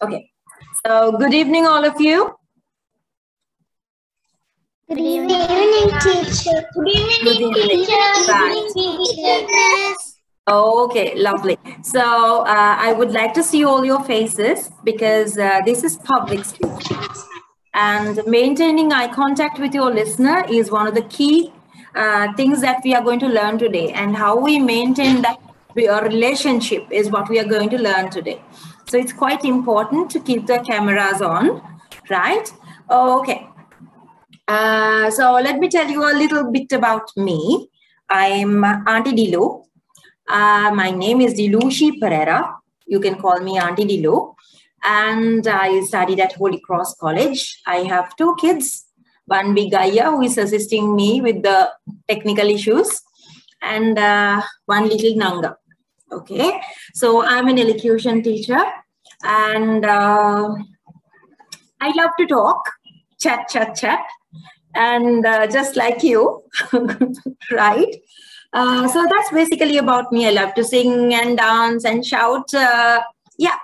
Okay. So good evening, all of you. Good evening, teacher. Good evening, teacher. Right. Okay, lovely. So I would like to see all your faces because this is public speaking. And maintaining eye contact with your listener is one of the key things that we are going to learn today. And how we maintain that relationship is what we are going to learn today. So it's quite important to keep the cameras on, right? Okay. So let me tell you a little bit about me. I'm Auntie Dilu. My name is Dilushi Pereira. You can call me Auntie Dilu. And I studied at Holy Cross College. I have 2 kids, one big Aya who is assisting me with the technical issues, and one little Nanga. Okay, so I'm an elocution teacher, and I love to talk, chat, and just like you, right? So that's basically about me. I love to sing and dance and shout. Yeah,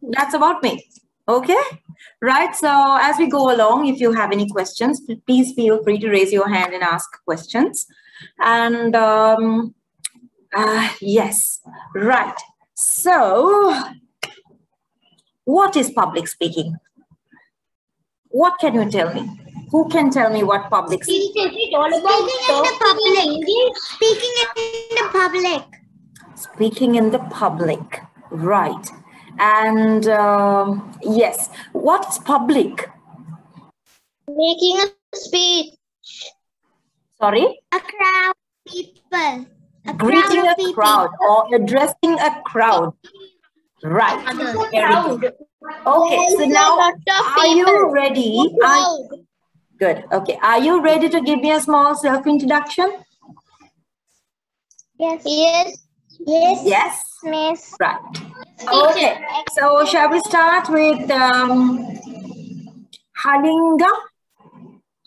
that's about me. Okay, right? So as we go along, if you have any questions, please feel free to raise your hand and ask questions. And yes, right. So what is public speaking? What can you tell me? Who can tell me what public speaking? It's all about speaking in the public. Speaking in the public, right? And yes, what's public? Making a speech. Sorry? A crowd of people. Greeting a crowd or addressing a crowd. Right. Very good. Okay, so now are you ready? Good. Okay, are you ready to give me a small self-introduction? Yes. Yes. Yes. Yes? Miss. Right. Okay, so shall we start with Halinga?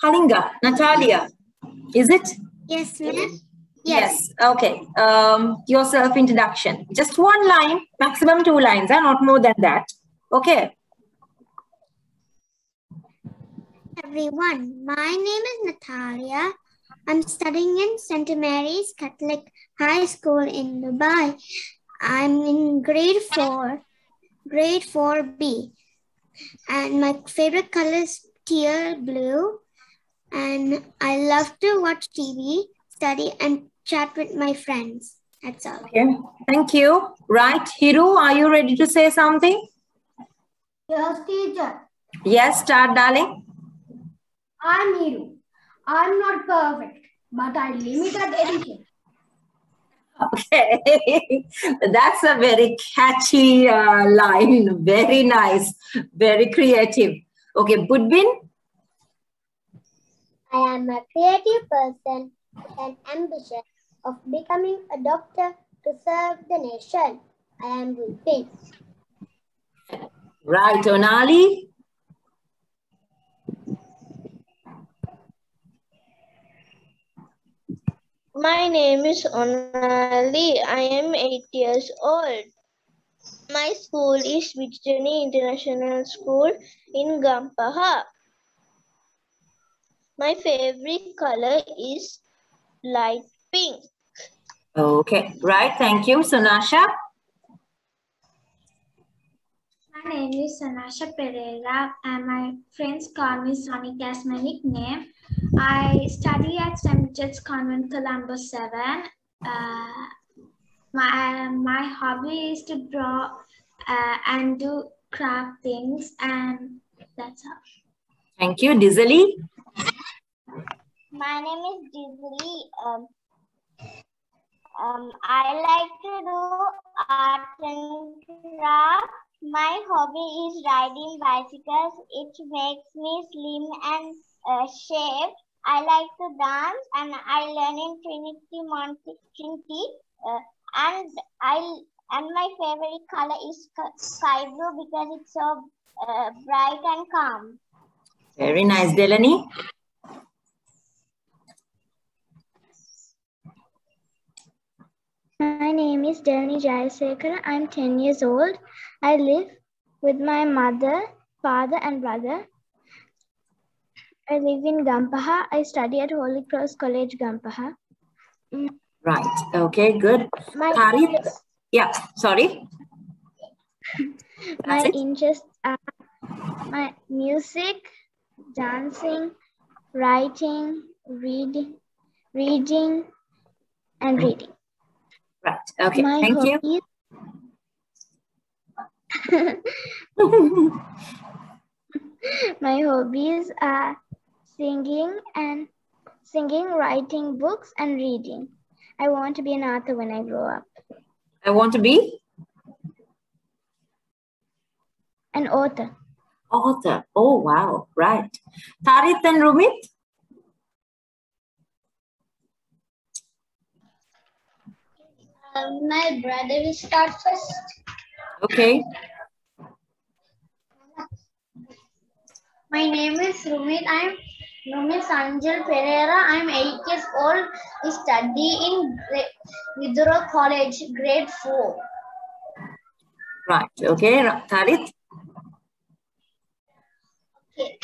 Halinga, Natalia, is it? Yes, miss. Yes. Okay. Your self-introduction. Just 1 line, maximum 2 lines, not more than that. Okay. Everyone, my name is Natalia. I'm studying in St. Mary's Catholic High School in Dubai. I'm in grade 4B. And my favorite color is teal blue. And I love to watch TV, study, and chat with my friends. That's all. Okay. Thank you. Right. Hiru, are you ready to say something? Yes, teacher. Yes, start, darling. I'm Hiru. I'm not perfect, but I limited edition. Okay. That's a very catchy line. Very nice. Very creative. Okay, Budbin? I am a creative person with an ambition of becoming a doctor to serve the nation. I am Budbin. Right, Onali? My name is Onali. I am 8 years old. My school is Vijayani International School in Gampaha. My favorite color is light pink. Okay, right. Thank you. Sonasha? My name is Sanasha Pereira and my friends call me Sonic as my nickname. I study at St. George's Convent, Colombo 7. My hobby is to draw and do craft things, and that's all. Thank you. Dizali? My name is Dizli. I like to do art and craft. My hobby is riding bicycles. It makes me slim and shape. I like to dance, and I learn in Trinity. And my favorite color is sky blue because it's so bright and calm. Very nice. Delani? My name is Delani Jayasekara. I'm 10 years old. I live with my mother, father, and brother. I live in Gampaha. I study at Holy Cross College, Gampaha. Right. Okay, good. Harith? Yeah, sorry. My interests are my music, dancing, writing, reading, and reading. Right. Okay. My Thank hobbies, you. My hobbies are singing, writing books, and reading. I want to be an author when I grow up. I want to be An author. Author. Oh, wow. Right. Tarith and Rumit? My brother will start first. Okay. My name is Rumit. I'm Rumit Sanjal Pereira. I'm 8 years old. I study in Vidura College, grade 4. Right. Okay. Tarith? Okay.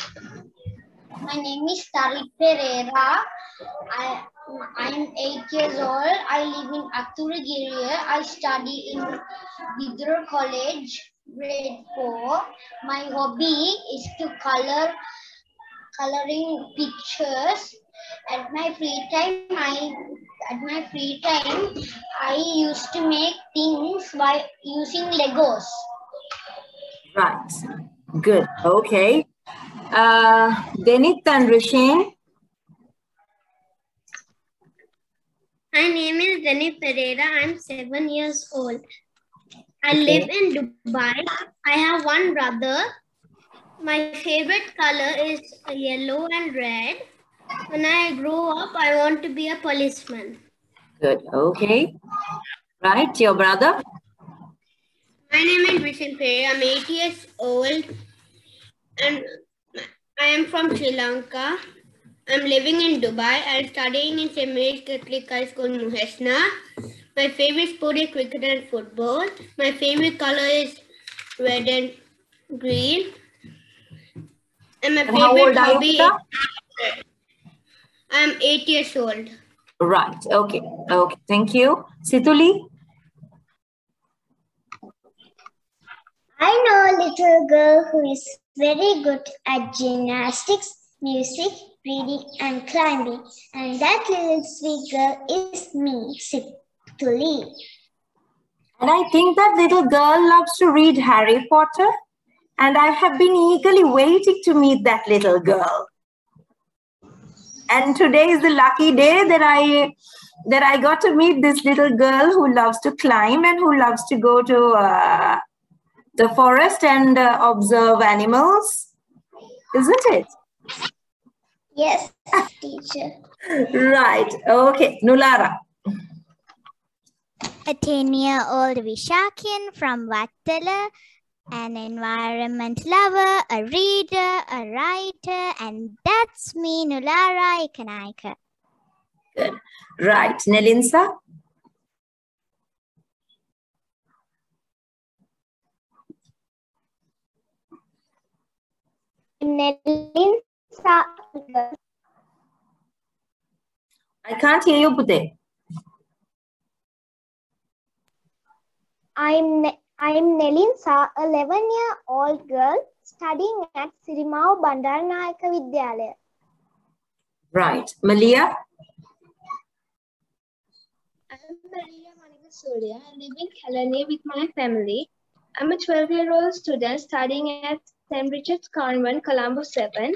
My name is Tarik Pereira. I'm 8 years old. I live in Athuragiri. I study in Vidura College, grade 4. My hobby is to coloring pictures. At my free time, I used to make things by using Legos. Right. Good. Okay. Denith and Risheen? My name is Denny Pereira. I'm 7 years old. I live in Dubai. I have one brother. My favorite color is yellow and red. When I grow up, I want to be a policeman. Good. Okay. Right. Your brother? My name is Vishen Pereira. I'm 8 years old and I am from Sri Lanka. I'm living in Dubai. I'm studying in St. Mary's Catholic High School, Muhesna. My favorite sport is cricket and football. My favorite color is red and green. And my favorite hobby is... I'm 8 years old. Right. Okay. Okay. Thank you. Situli? I know a little girl who is very good at gymnastics, music, reading, and climbing. And that little sweet girl is me, Situli. And I think that little girl loves to read Harry Potter. And I have been eagerly waiting to meet that little girl. And today is the lucky day that I got to meet this little girl who loves to climb and who loves to go to the forest and observe animals. Isn't it? Yes, teacher. Right. Okay. Nulara. A 10-year-old Vishakian from Vattala, an environment lover, a reader, a writer, and that's me, Nulara Ikanaika. Good. Right. Nelinsa? Nelinsa. I can't hear you, Pute. I'm Nelinsa, a 11-year-old girl studying at Sirimau Bandaranayaka Vidyalaya. Right. Malia? I'm Maria Manigasurya. I live in Kalani with my family. I'm a 12-year-old student studying at St. Richard's Convent, Colombo 7.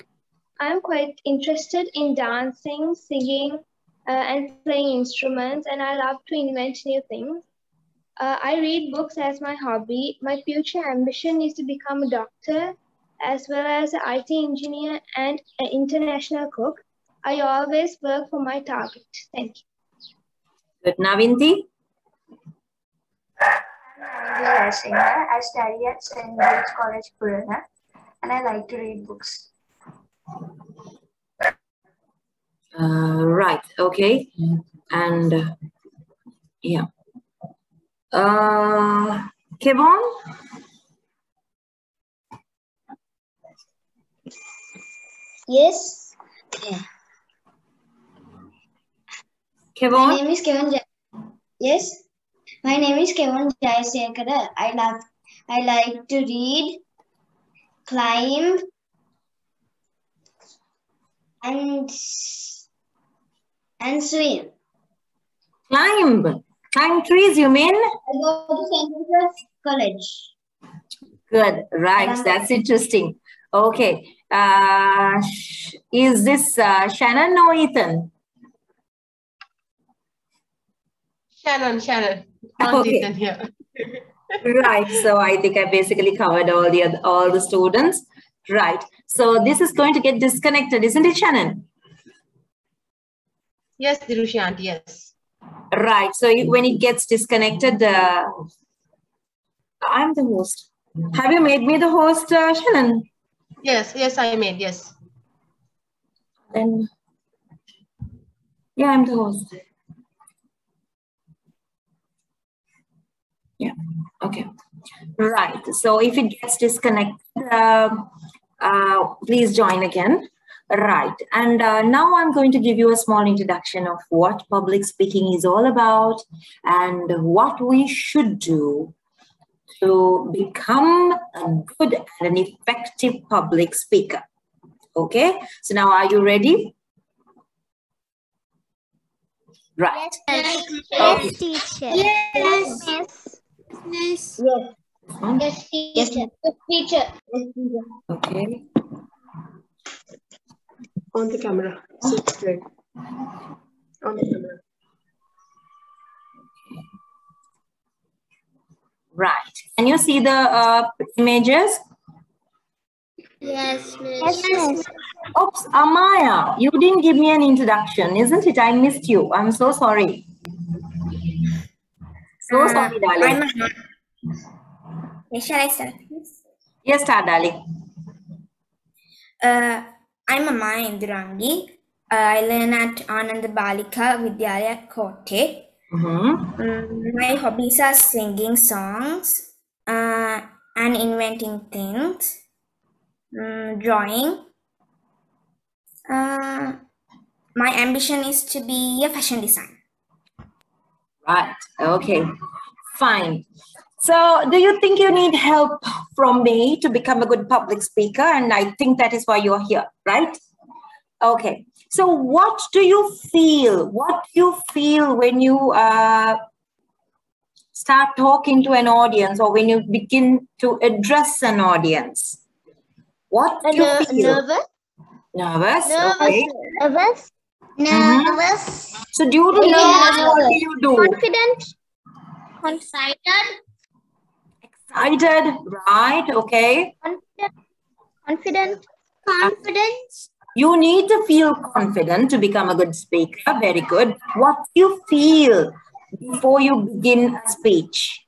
I'm quite interested in dancing, singing, and playing instruments, and I love to invent new things. I read books as my hobby. My future ambition is to become a doctor, as well as an IT engineer and an international cook. I always work for my target. Thank you. Good. Navinti? I'm I study at St. James College, Purana, and I like to read books. Right. Okay. And yeah. Kevon? Yes. Kevon? My name is Kevin. Yes. My name is Kevin Jayasekara. I like to read, climb, and swim. Climb trees, you mean? I go to St. Joseph's College. Good, right. That's interesting. Okay. Is this Shannon or Ethan? Shannon. Okay. Ethan here. Right. So I think I basically covered all the students. Right. So this is going to get disconnected, isn't it, Shannon? Yes, Dirushi auntie, yes. Right. So when it gets disconnected, I'm the host. Have you made me the host, Shannon? Yes, I made, yes. Then, yeah, I'm the host. Yeah, okay. Right. So if it gets disconnected, please join again. Right. And now I'm going to give you a small introduction of what public speaking is all about and what we should do to become a good and an effective public speaker. Okay. So now are you ready? Right. Yes, Okay. teacher. Yes. Yes. Yes, teacher. Yes, teacher. Okay. On the camera. Sit straight. On the camera. Right. Can you see the images? Yes, Yes, miss. Oops, Amaya, you didn't give me an introduction, isn't it? I missed you. I'm so sorry. So sorry, darling. Shall I start, please? Yes, start, darling. I'm Amaya Indurangi. I learn at Ananda Balika Vidyalaya Kotte. My hobbies are singing songs and inventing things, drawing. My ambition is to be a fashion designer. Right. Okay. Fine. So do you think you need help from me to become a good public speaker? And I think that is why you're here, right? Okay. So what do you feel? What do you feel when you start talking to an audience or when you begin to address an audience? What do you feel? Nervous. Nervous? Okay. Nervous. Nervous. So due to nervous, what do you do? Confident. Excited. Excited, right? Okay. Confident. Confidence. You need to feel confident to become a good speaker. Very good. What do you feel before you begin a speech?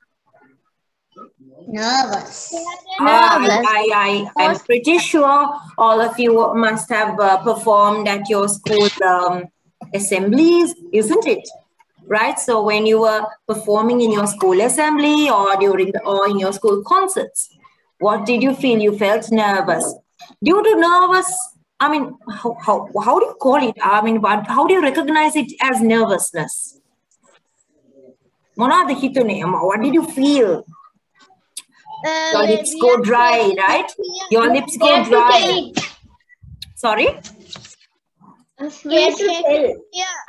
Nervous. I'm pretty sure all of you must have performed at your school assemblies, isn't it? Right? So when you were performing in your school assembly or in your school concerts, what did you feel? You felt nervous. Due to nervous, I mean, how do you call it? I mean, how do you recognize it as nervousness? What did you feel? Your lips go dry, right? Your lips go dry. Sorry? I'm scared to tell.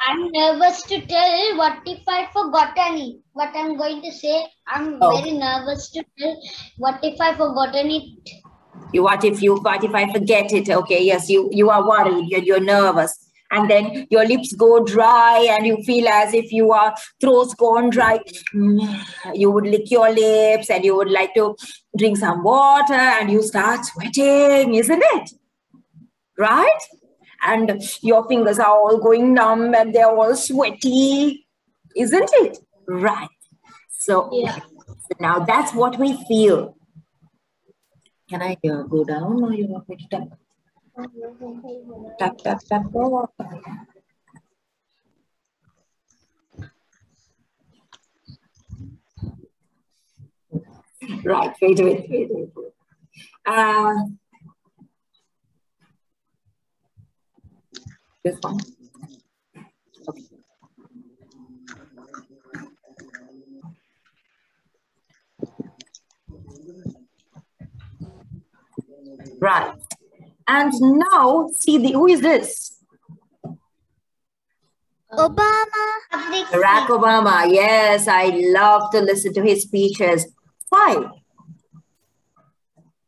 I'm nervous to tell. What if I forgotten it? What I'm going to say? I'm very nervous to tell. What if I forgotten it? What if I forget it? Okay, yes, you are worried, you're nervous. And then your lips go dry and you feel as if your throat's gone dry. You would lick your lips and you would like to drink some water and you start sweating, isn't it? Right? And your fingers are all going numb and they're all sweaty, isn't it? Right. So, so now that's what we feel. Can I go down or you want me to tap? Tap, tap, tap. Oh. Right, wait. This one. Okay. Right. And now see who is this? Obama. Barack Obama. Yes, I love to listen to his speeches. Why?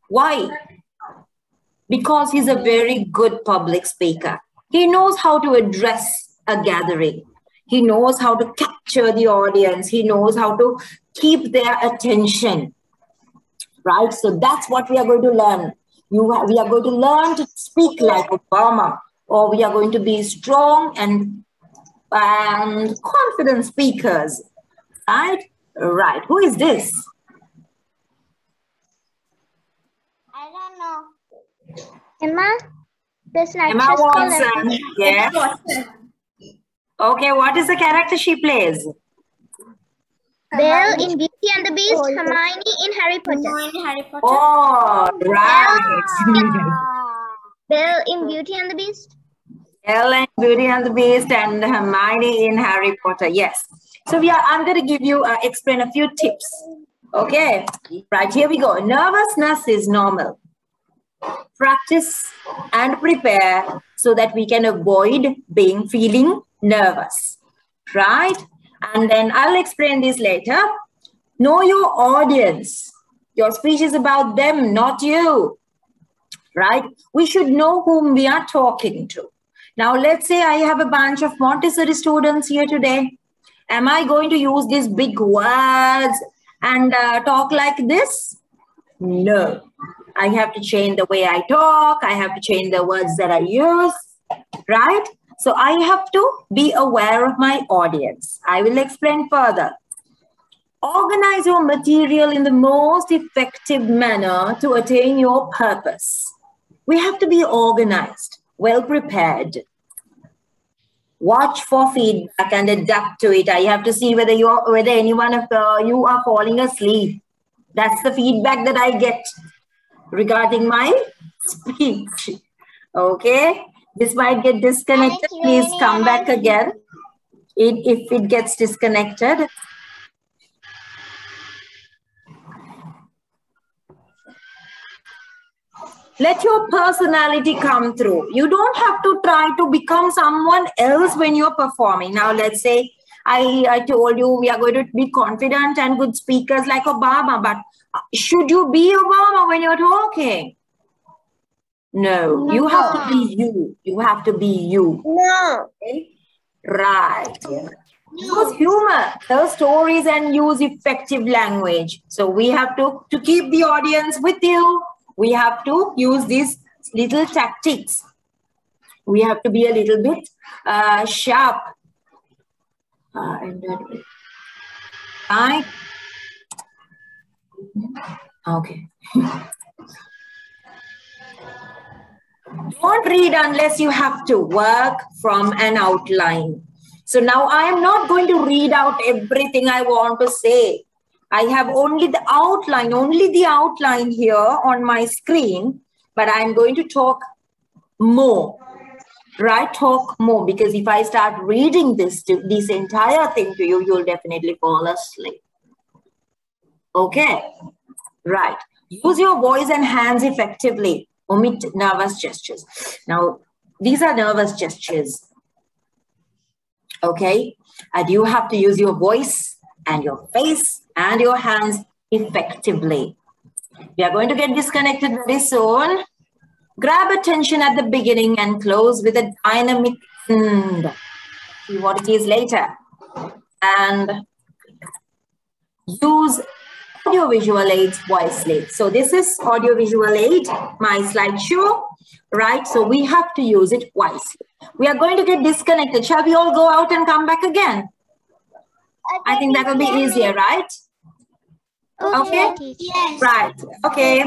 Why? Because he's a very good public speaker. He knows how to address a gathering. He knows how to capture the audience. He knows how to keep their attention. Right? So that's what we are going to learn. We are going to learn to speak like Obama, or we are going to be strong and confident speakers. Right? Right. Who is this? I don't know. Emma? There's an Emma actress called Watson. Yes. Okay, what is the character she plays? Belle in Beauty and the Beast, Hermione in Harry Potter. Oh, right. Belle in Beauty and the Beast. Belle in Beauty and the Beast and Hermione in Harry Potter. Yes. So I'm going to give you, explain a few tips. Okay. Right, here we go. Nervousness is normal. Practice and prepare so that we can avoid feeling nervous. Right? And then I'll explain this later. Know your audience. Your speech is about them, not you. Right? We should know whom we are talking to. Now, let's say I have a bunch of Montessori students here today. Am I going to use these big words and talk like this? No. I have to change the way I talk. I have to change the words that I use. Right? So I have to be aware of my audience. I will explain further. Organize your material in the most effective manner to attain your purpose. We have to be organized, well prepared. Watch for feedback and adapt to it. I have to see whether any one of you are falling asleep. That's the feedback that I get regarding my speech. Okay. This might get disconnected. Please come back again if it gets disconnected. Let your personality come through. You don't have to try to become someone else when you're performing. Now, let's say I told you we are going to be confident and good speakers like Obama, but should you be Obama when you're talking? No, you have to be you. You have to be you. No. Okay? Right. Use humor, tell stories, and use effective language. So we have to keep the audience with you. We have to use these little tactics. We have to be a little bit sharp. Right? Okay. Don't read unless you have to. Work from an outline. So now I am not going to read out everything I want to say. I have only the outline here on my screen, but I'm going to talk more. Right? Talk more, because if I start reading this entire thing to you, you'll definitely fall asleep. Okay? Right. Use your voice and hands effectively. Omit nervous gestures. Now, these are nervous gestures. Okay? And you have to use your voice and your face and your hands effectively. We are going to get disconnected very soon. Grab attention at the beginning and close with a dynamic end. See what it is later. And use audio-visual aids wisely. So this is audio-visual aid, my slideshow, right? So we have to use it wisely. We are going to get disconnected. Shall we all go out and come back again? I think that will be easier, right? Okay? Yes. Right. Okay.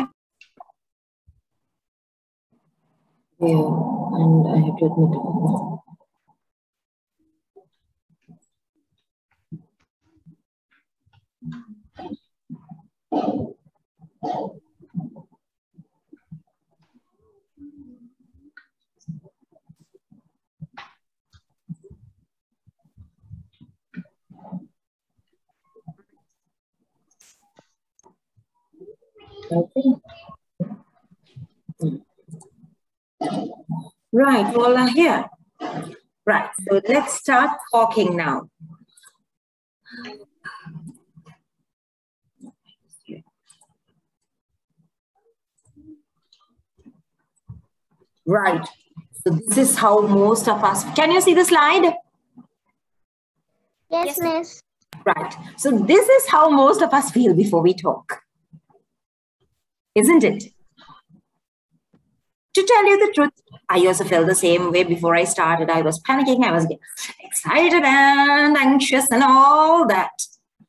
Yeah, and I have to admit it. Okay. Right, all are here. Right, so let's start talking now. Right, so this is how most of us, can you see the slide? Yes, miss. Right, so this is how most of us feel before we talk. Isn't it? To tell you the truth, I also felt the same way before I started. I was panicking, I was excited and anxious and all that.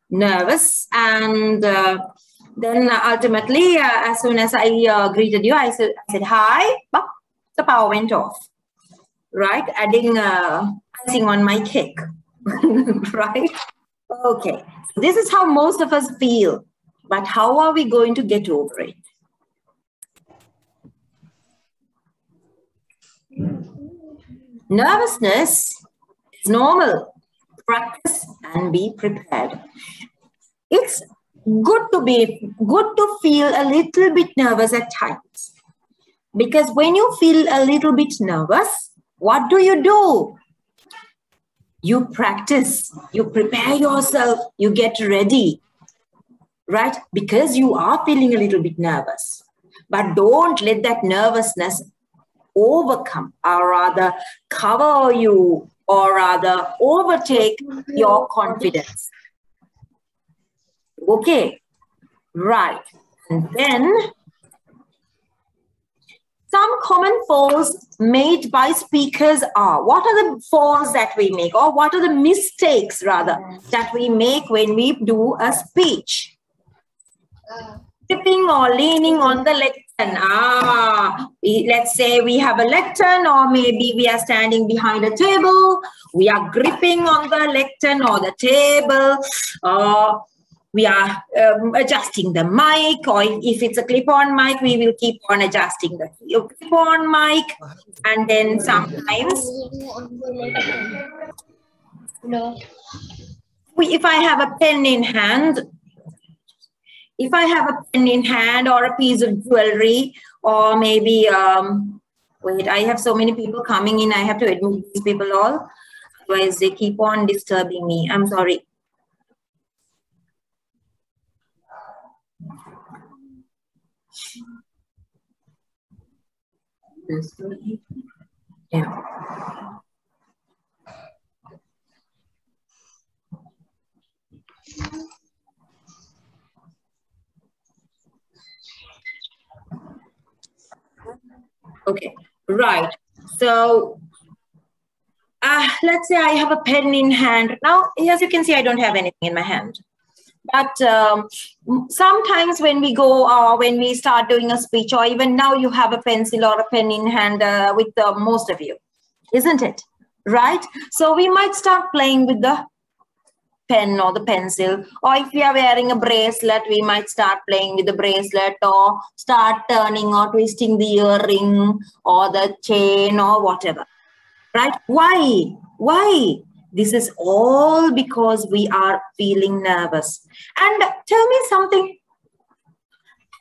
Nervous. And then ultimately, as soon as I greeted you, I said hi, but the power went off. Right? Adding icing on my cake. Right? Okay. This is how most of us feel. But how are we going to get over it? Nervousness is normal. Practice and be prepared. It's good to feel a little bit nervous at times. Because when you feel a little bit nervous, what do? You practice, you prepare yourself, you get ready, right? Because you are feeling a little bit nervous. But don't let that nervousness overcome or rather cover you or rather overtake your confidence. Okay, right. And then some common faults made by speakers are, what are the faults that we make, or what are the mistakes rather that we make when we do a speech? Tipping or leaning on the lectern. Let's say we have a lectern, or maybe we are standing behind a table. We are gripping on the lectern or the table. We are adjusting the mic, or if it's a clip-on mic, we will keep on adjusting the clip-on mic. And then sometimes, if I have a pen in hand, or a piece of jewelry, or maybe, wait, I have so many people coming in, I have to admit these people all, otherwise they keep on disturbing me. I'm sorry. Yeah. Okay, right. So let's say I have a pen in hand. Now, as you can see, I don't have anything in my hand. But sometimes when we go, when we start doing a speech, or even now you have a pencil or a pen in hand with most of you, isn't it? Right? So we might start playing with the pen or the pencil, or if we are wearing a bracelet, we might start playing with the bracelet, or start turning or twisting the earring or the chain or whatever. Right? Why? This is all because we are feeling nervous. And tell me something.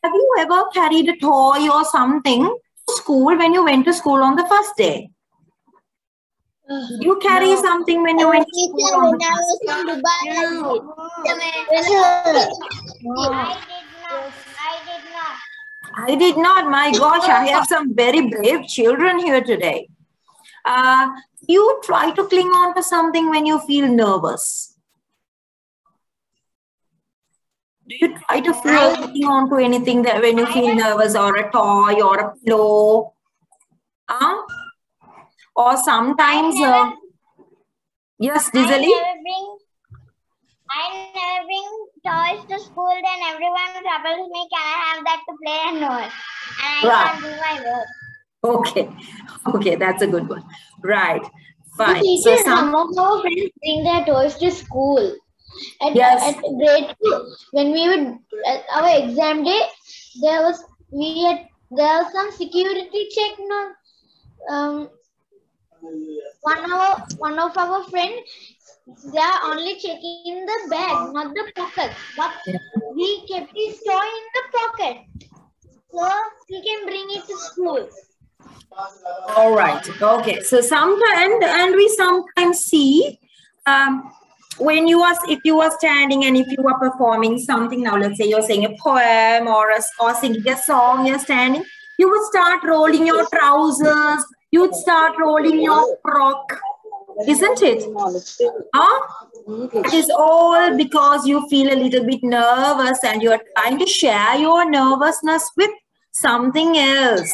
Have you ever carried a toy or something to school when you went to school on the first day? Did you carry something when you went to school on the first day? I did not. My gosh, I have some very brave children here today. You try to cling on to something when you feel nervous. Do you try to cling on to anything that when you feel nervous, or a toy or a pillow? Or sometimes, yes, Dizali? I never bring toys to school, then everyone troubles me, can I have that to play and all? And I can't do my work. Okay, that's a good one. Right, fine. Teacher, so some of our friends bring their toys to school. At grade 2, when we would at our exam day, there was some security check. One of our friends, they are only checking the bag, not the pocket. But we kept his toy in the pocket. So he can bring it to school. All right. Okay. So sometimes, and we sometimes see when you are, if you are standing and if you are performing something, now let's say you're saying a poem or singing a song, you're standing, you would start rolling your trousers, you would start rolling your frock, isn't it? Huh? It is all because you feel a little bit nervous and you are trying to share your nervousness with something else.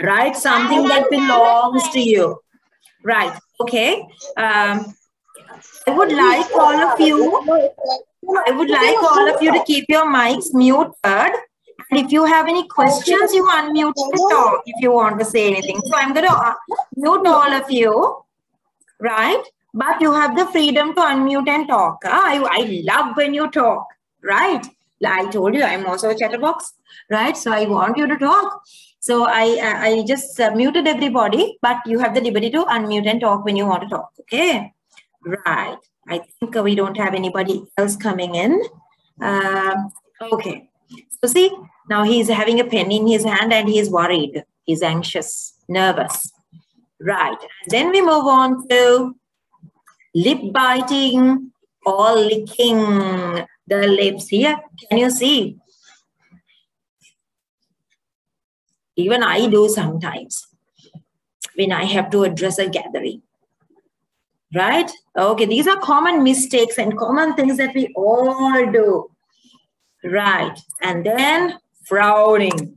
Right? Something that belongs to you. Right. Okay. I would like all of you to keep your mics muted. And if you have any questions, you unmute to talk if you want to say anything. So I'm going to mute all of you. Right? But you have the freedom to unmute and talk. I love when you talk. Right? I told you I'm also a chatterbox. Right? So I want you to talk. So I just muted everybody, but you have the liberty to unmute and talk when you want to talk. Okay. Right. I think we don't have anybody else coming in. Okay. So see, now he's having a pen in his hand and he's worried. He's anxious, nervous. Right. And then we move on to lip biting or licking the lips here. Can you see? Even I do sometimes when I have to address a gathering. Right? Okay, these are common mistakes and common things that we all do. Right. And then frowning.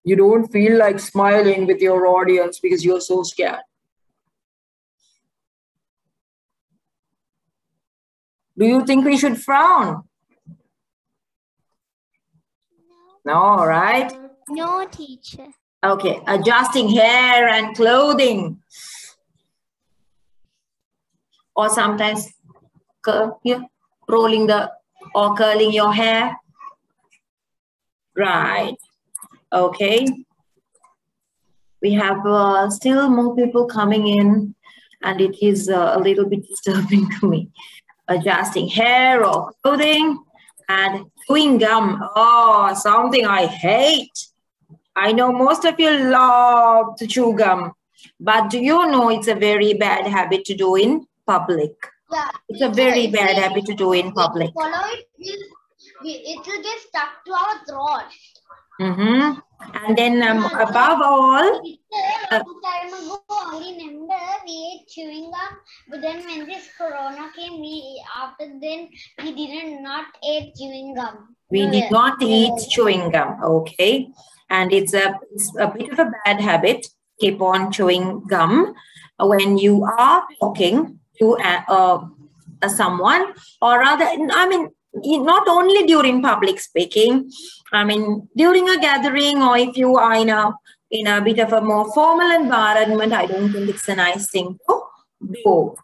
You don't feel like smiling with your audience because you're so scared. Do you think we should frown? No, right? No, teacher. Okay, adjusting hair and clothing. Or sometimes rolling or curling your hair. Right. Okay. We have still more people coming in and it is a little bit disturbing to me. Adjusting hair or clothing. And chewing gum, oh, something I hate. I know most of you love to chew gum, but do you know it's a very bad habit to do in public? Yeah, it's a very bad habit to do in public. Follow it, it will get stuck to our throat. Mm-hmm. And then above all, a long time ago, I remember we ate chewing gum, but then when this corona came, after then we did not eat chewing gum. We did not eat chewing gum, okay? And it's a bit of a bad habit. Keep on chewing gum when you are talking to someone, or rather, I mean, not only during public speaking, I mean, during a gathering, or if you are in a bit of a more formal environment, I don't think it's a nice thing to do.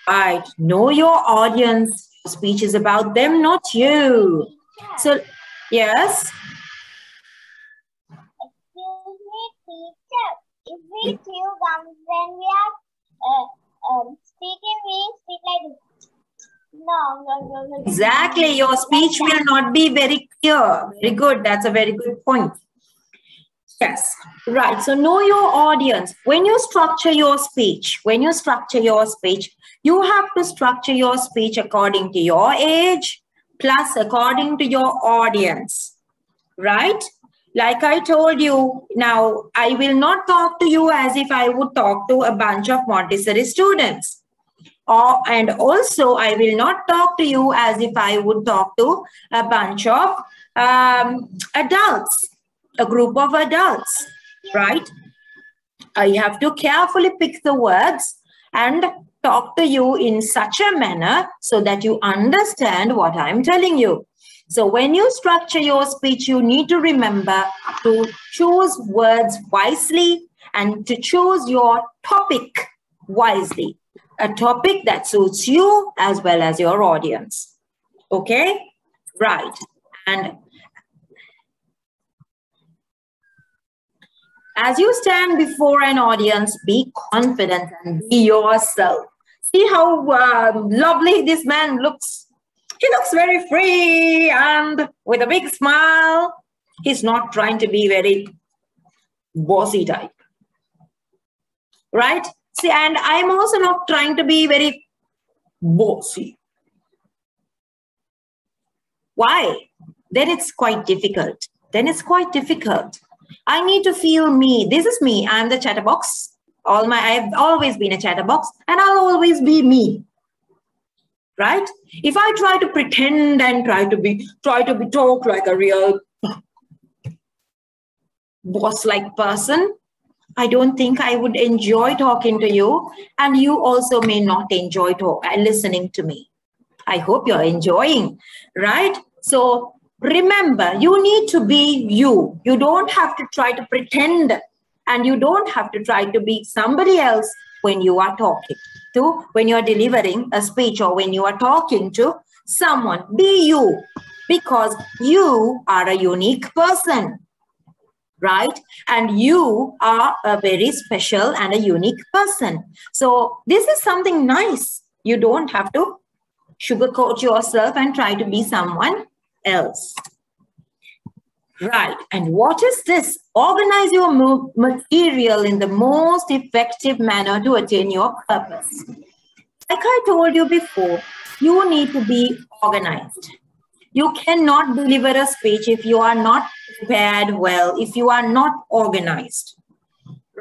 Right. Know your audience. Speech is about them, not you. So, yes. Excuse me, teacher. If we chew gum when we are speaking, we speak like this. No. Exactly. Your speech will not be very clear. Very good. That's a very good point. Yes. Right. So know your audience. When you structure your speech, you have to structure your speech according to your age, plus according to your audience. Right? Like I told you, now I will not talk to you as if I would talk to a bunch of Montessori students. And also, I will not talk to you as if I would talk to a bunch of adults, a group of adults, right? I have to carefully pick the words and talk to you in such a manner so that you understand what I'm telling you. So when you structure your speech, you need to remember to choose words wisely and to choose your topic wisely. A topic that suits you as well as your audience. Okay? Right. And as you stand before an audience, be confident and be yourself. See how lovely this man looks. He looks very free and with a big smile. He's not trying to be very bossy type. Right? See, and I'm also not trying to be very bossy. Why? Then it's quite difficult. I need to feel me. This is me. I'm the chatterbox. I've always been a chatterbox, and I'll always be me. Right? If I try to pretend and try to talk like a real boss-like person, I don't think I would enjoy talking to you, and you also may not enjoy listening to me. I hope you're enjoying, right? So remember, you need to be you. You don't have to try to pretend, and you don't have to try to be somebody else when you are talking to, when you're delivering a speech or when you are talking to someone. Be you, because you are a unique person. Right? And you are a very special and a unique person. So this is something nice. You don't have to sugarcoat yourself and try to be someone else. Right. And what is this? Organize your material in the most effective manner to attain your purpose. Like I told you before, you need to be organized. You cannot deliver a speech if you are not prepared well, if you are not organized,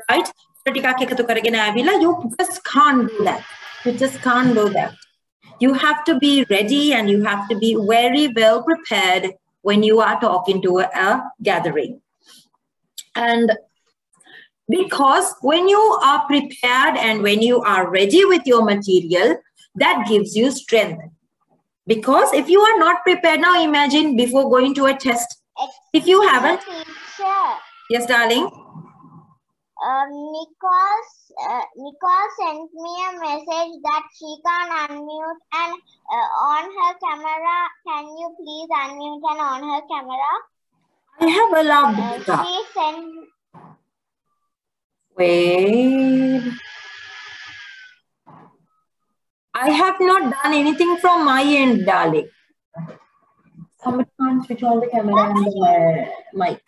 right? You just can't do that. You just can't do that. You have to be ready and you have to be very well prepared when you are talking to a gathering. And because when you are prepared and when you are ready with your material, that gives you strength. Because if you are not prepared, now imagine before going to a test, if you haven't. Teacher. Yes, darling. Nicole sent me a message that she can't unmute and on her camera. Can you please unmute and on her camera? I have allowed Deepika. She sent. Wait. I have not done anything from my end, darling. Somebody can't switch on the camera and the mic.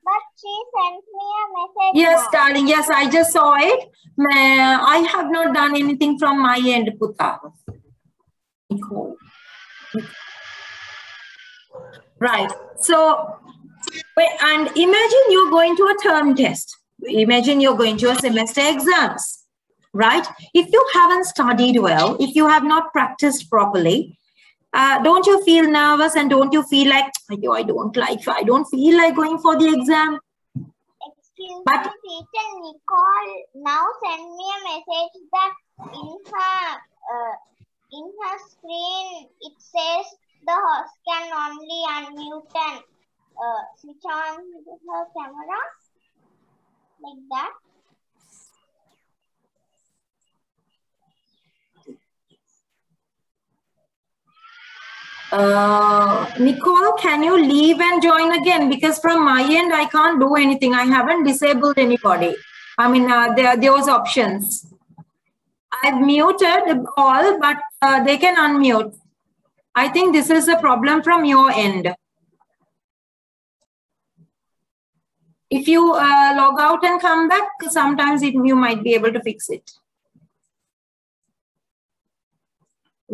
But she sent me a message. Yes, darling. Yes, I just saw it. I have not done anything from my end, Puta. Right. So, and imagine you're going to a term test. Imagine you're going to a semester exams. Right? If you haven't studied well, if you have not practiced properly, don't you feel nervous and don't you feel like, I don't feel like going for the exam? Excuse me, teacher, Nicole now send me a message that in her screen it says the host can only unmute and switch on her camera like that. Nicole, can you leave and join again? Because from my end, I can't do anything. I haven't disabled anybody. I mean, there are those options. I've muted all, but they can unmute. I think this is a problem from your end. If you log out and come back, sometimes you might be able to fix it.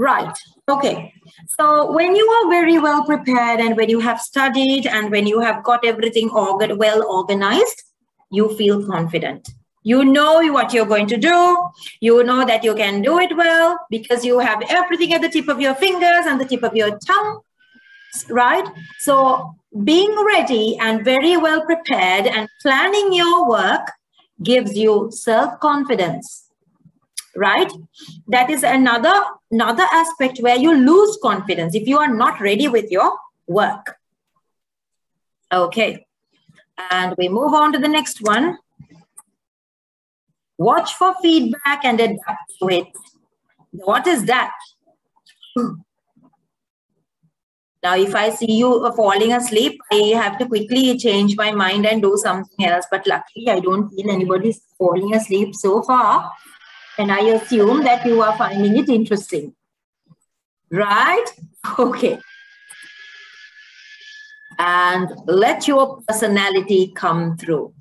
Right. Okay. So when you are very well prepared and when you have studied and when you have got everything well organized, you feel confident. You know what you're going to do. You know that you can do it well because you have everything at the tip of your fingers and the tip of your tongue. Right? So being ready and very well prepared and planning your work gives you self-confidence. Right? That is another aspect where you lose confidence if you are not ready with your work. Okay. And we move on to the next one. Watch for feedback and adapt to it. What is that? Now, if I see you falling asleep, I have to quickly change my mind and do something else. But luckily, I don't feel anybody's falling asleep so far. And I assume that you are finding it interesting. Right? Okay. And let your personality come through.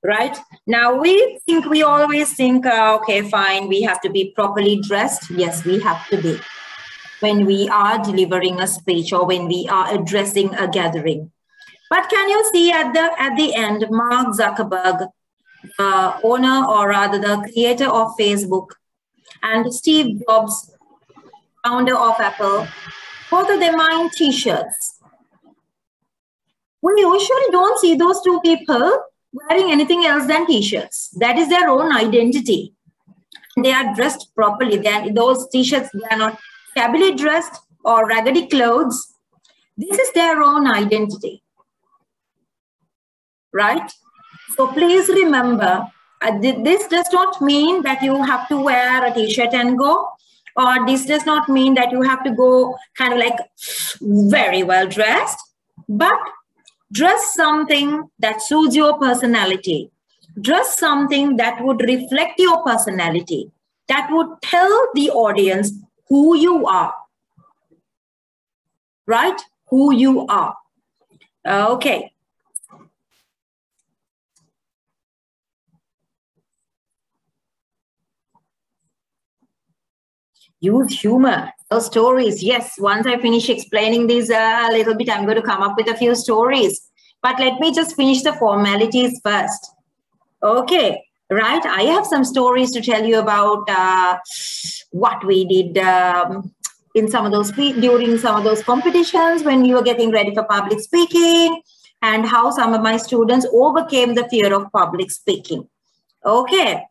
Right? Now we always think, okay, fine, we have to be properly dressed. Yes, we have to be when we are delivering a speech or when we are addressing a gathering. But can you see at the end, Mark Zuckerberg, the owner or rather the creator of Facebook, and Steve Jobs, founder of Apple, both of them are in t-shirts. We usually don't see those two people wearing anything else than t-shirts. That is their own identity. They are dressed properly. Those t-shirts, they are not shabbily dressed or raggedy clothes. This is their own identity. Right? So please remember, this does not mean that you have to wear a t-shirt and go, or this does not mean that you have to go kind of like very well dressed, but dress something that suits your personality. Dress something that would reflect your personality, that would tell the audience who you are. Right? Who you are. Okay. Use humor. So stories, yes. Once I finish explaining these a little bit, I'm going to come up with a few stories. But let me just finish the formalities first. Okay, right. I have some stories to tell you about what we did in some of those during some of those competitions when we were getting ready for public speaking, and how some of my students overcame the fear of public speaking. Okay.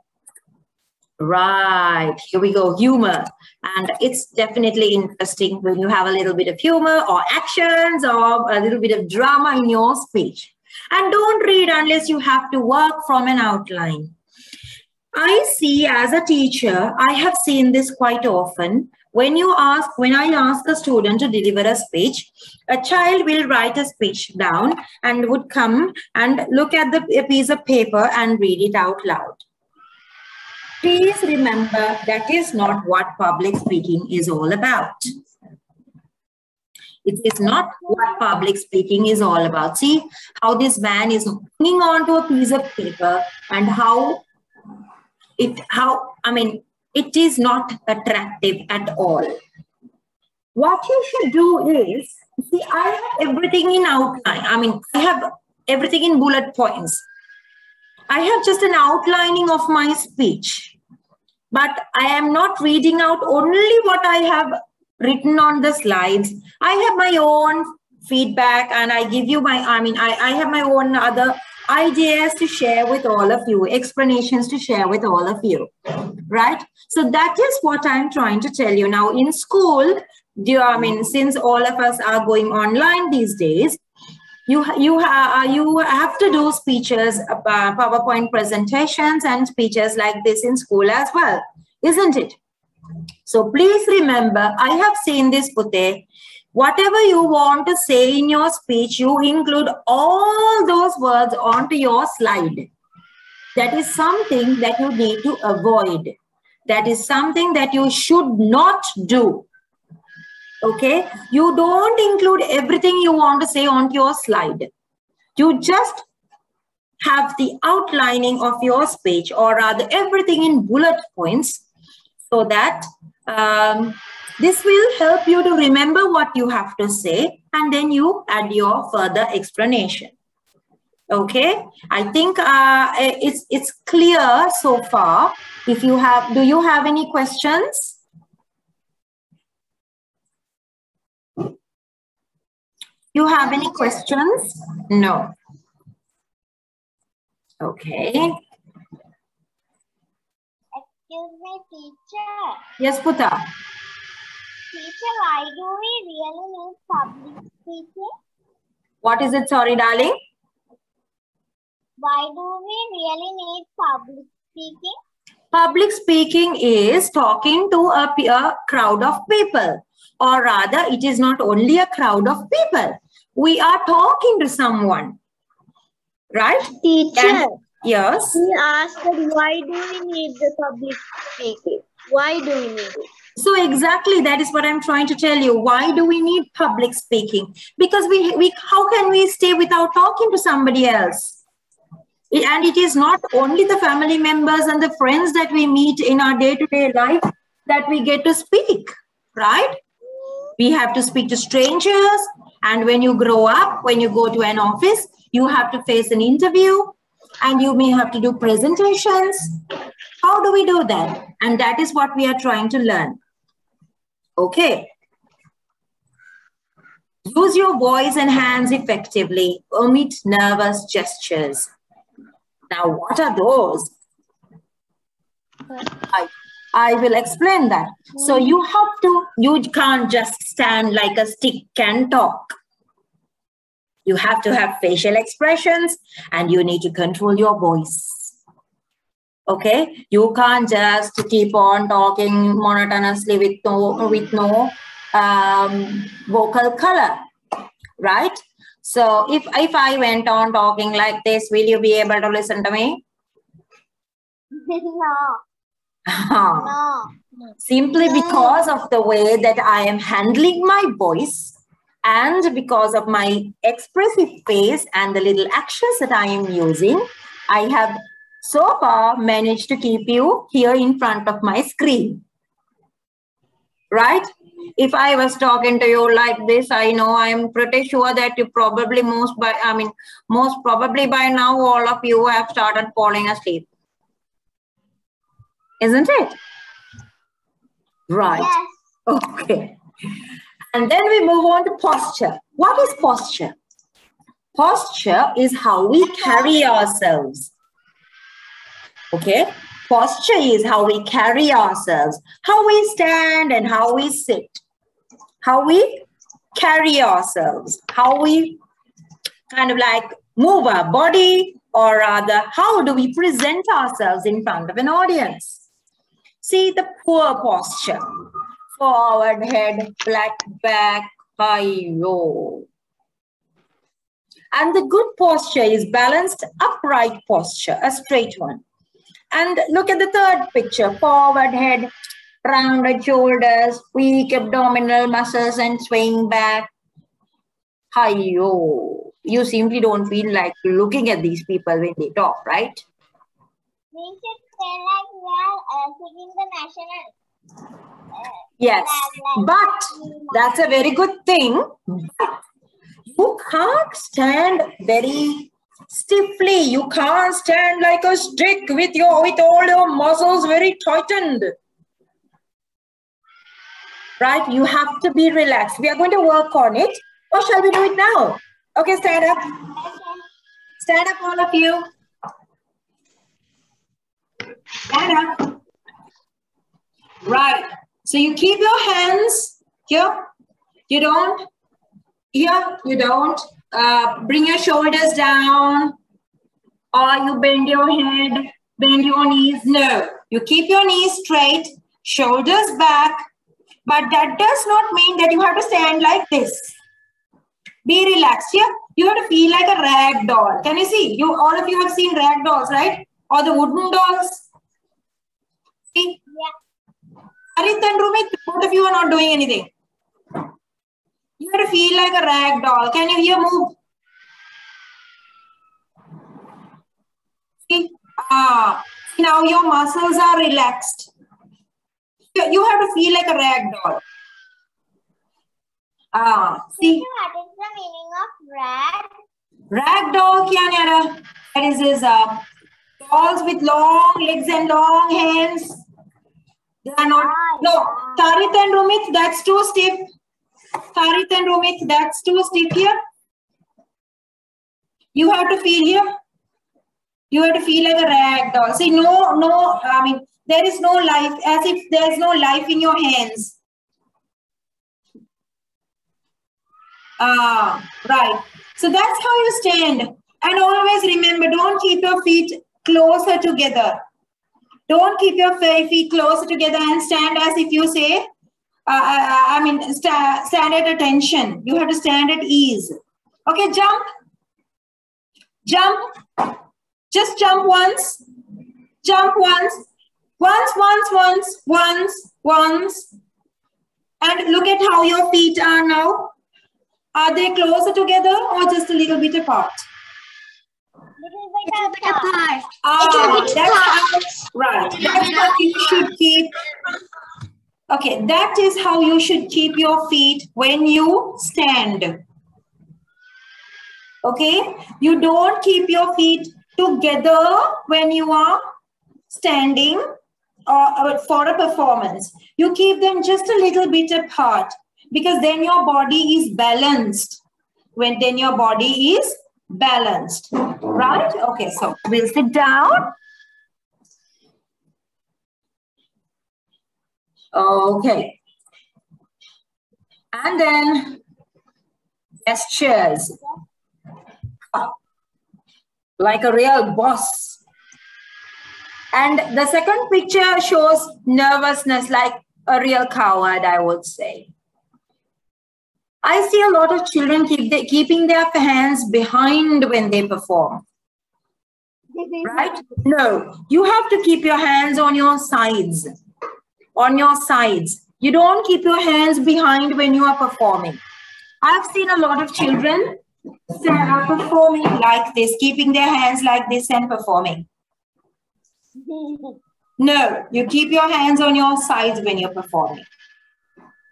Right, here we go, humor. And it's definitely interesting when you have a little bit of humor or actions or a little bit of drama in your speech. And don't read unless you have to work from an outline. I see as a teacher, I have seen this quite often. When I ask a student to deliver a speech, a child will write a speech down and would come and look at a piece of paper and read it out loud. Please remember, that is not what public speaking is all about. It is not what public speaking is all about. See how this man is hanging on to a piece of paper and it is not attractive at all. What you should do is, see, I have everything in outline. I have everything in bullet points. I have just an outlining of my speech, but I am not reading out only what I have written on the slides. I have my own feedback and I give you I have my own other ideas to share with all of you, explanations to share with all of you, right? So that is what I'm trying to tell you. Now in school, since all of us are going online these days, you have to do speeches, PowerPoint presentations and speeches like this in school as well, isn't it? So please remember, I have seen this, Pute. Whatever you want to say in your speech, you include all those words onto your slide. That is something that you need to avoid. That is something that you should not do. Okay, you don't include everything you want to say onto your slide. You just have the outlining of your speech, or rather everything in bullet points, so that this will help you to remember what you have to say, and then you add your further explanation. Okay, I think it's clear so far. If you have, do you have any questions? You have any questions? No. Okay. Excuse me, teacher. Yes, Puta. Teacher, why do we really need public speaking? What is it? Sorry, darling. Why do we really need public speaking? Public speaking is talking to a crowd of people. Or rather, it is not only a crowd of people. We are talking to someone. Right? Teacher. And, yes. He asked that why do we need the public speaking? Why do we need it? So exactly, that is what I'm trying to tell you. Why do we need public speaking? Because how can we stay without talking to somebody else? And it is not only the family members and the friends that we meet in our day-to-day life that we get to speak, right? We have to speak to strangers. And when you grow up, when you go to an office, you have to face an interview and you may have to do presentations. How do we do that? And that is what we are trying to learn. Okay. Use your voice and hands effectively. Omit nervous gestures. Now, what are those? I will explain that. So you can't just stand like a stick and talk. You have to have facial expressions and you need to control your voice. Okay, you can't just keep on talking monotonously with no vocal color, right? So if I went on talking like this, will you be able to listen to me? No. No. Simply because of the way that I am handling my voice and because of my expressive face and the little actions that I am using, I have so far managed to keep you here in front of my screen, right? If I was talking to you like this, I know I'm pretty sure that you probably most probably by now all of you have started falling asleep. Isn't it? Right. Yes. Okay. And then we move on to posture. What is posture? Posture is how we carry ourselves. Okay, posture is how we carry ourselves, how we stand and how we sit, how we carry ourselves, how we kind of like move our body, or rather, how do we present ourselves in front of an audience? See the poor posture. Forward head, flat back, high low. And the good posture is balanced upright posture, a straight one. And look at the third picture, forward head, rounded shoulders, weak abdominal muscles and swaying back. Hi-yo. You simply don't feel like looking at these people when they talk, right? We should say like we are singing the national. Yes, but that's a very good thing. But you can't stand very stiffly. You can't stand like a stick with all your muscles very tightened. Right? You have to be relaxed. We are going to work on it. Or shall we do it now? Okay, stand up. Stand up, all of you. Stand up. Right. So you keep your hands here. You don't. Here, you don't. Bring your shoulders down, or you bend your head, bend your knees. No, you keep your knees straight, shoulders back, but that does not mean that you have to stand like this. Be relaxed here. You have to feel like a rag doll. Can you see? All of you have seen rag dolls, right? Or the wooden dolls. See? Yeah. Harit and Rumit, both of you are not doing anything. You have to feel like a rag doll. Can you hear move? See? Now your muscles are relaxed. You have to feel like a rag doll. See? What is the meaning of rag? Rag doll kya nara? That is dolls with long legs and long hands. They are not. No, Tarit and Rumit, that's too stiff. Tarit and Rumit, that's too stiff here. You have to feel here. You have to feel like a rag doll. See, there is no life, as if there is no life in your hands. Right. So that's how you stand. And always remember, don't keep your feet closer together. Don't keep your feet closer together and stand as if you say, stand at attention. You have to stand at ease. Okay, jump. Jump. Just jump once. Jump once. Once. And look at how your feet are now. Are they closer together or just a little bit apart? Little bit apart. Right. That's how you should keep. Okay, that is how you should keep your feet when you stand. Okay, you don't keep your feet together when you are standing for a performance. You keep them just a little bit apart because then your body is balanced. Then your body is balanced, right? Okay, so we'll sit down. Okay. And then gestures. Like a real boss. And the second picture shows nervousness, like a real coward, I would say. I see a lot of children keeping their hands behind when they perform. Right? No, you have to keep your hands on your sides. On your sides. You don't keep your hands behind when you are performing. I've seen a lot of children performing like this, keeping their hands like this and performing. No, you keep your hands on your sides when you're performing.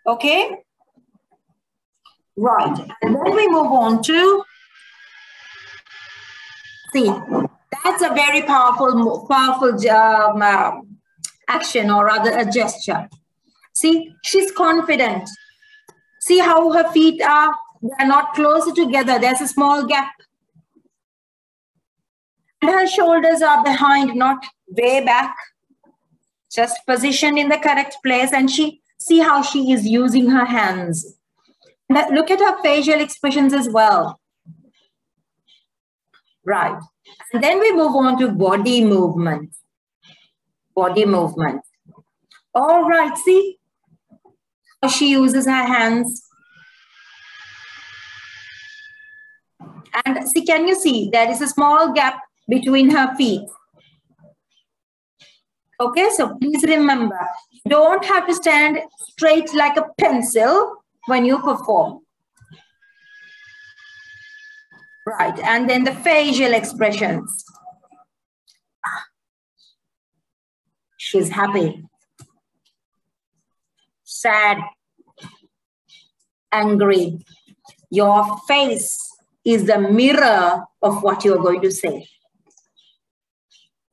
Okay? Right. And then we move on to, see, that's a very powerful action, or rather a gesture. See, she's confident. See how her feet are, they're not closer together. There's a small gap. And her shoulders are behind, not way back, just positioned in the correct place. And see how she is using her hands. Look at her facial expressions as well. Right. And then we move on to body movement. Body movement. All right, see how she uses her hands. And see, can you see there is a small gap between her feet? Okay, so please remember, you don't have to stand straight like a pencil when you perform. Right, and then the facial expressions. She's happy, sad, angry. Your face is the mirror of what you're going to say.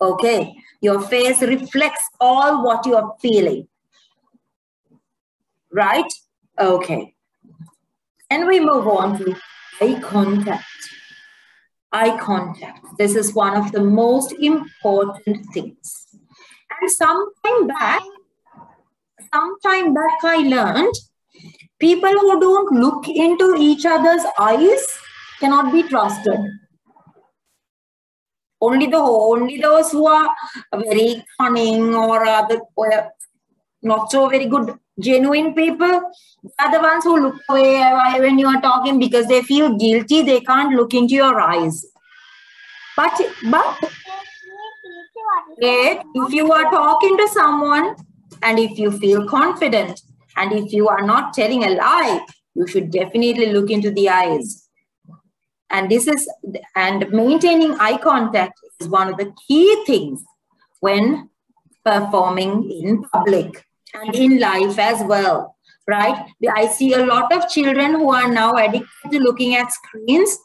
Okay, your face reflects all what you are feeling. Right? Okay. And we move on to eye contact. Eye contact. This is one of the most important things. And sometime back I learned people who don't look into each other's eyes cannot be trusted. Only those who are very cunning or not so very good, genuine people, are the ones who look away when you are talking because they feel guilty. They can't look into your eyes. But if you are talking to someone and if you feel confident and if you are not telling a lie, you should definitely look into the eyes. And maintaining eye contact is one of the key things when performing in public and in life as well, right? I see a lot of children who are now addicted to looking at screens.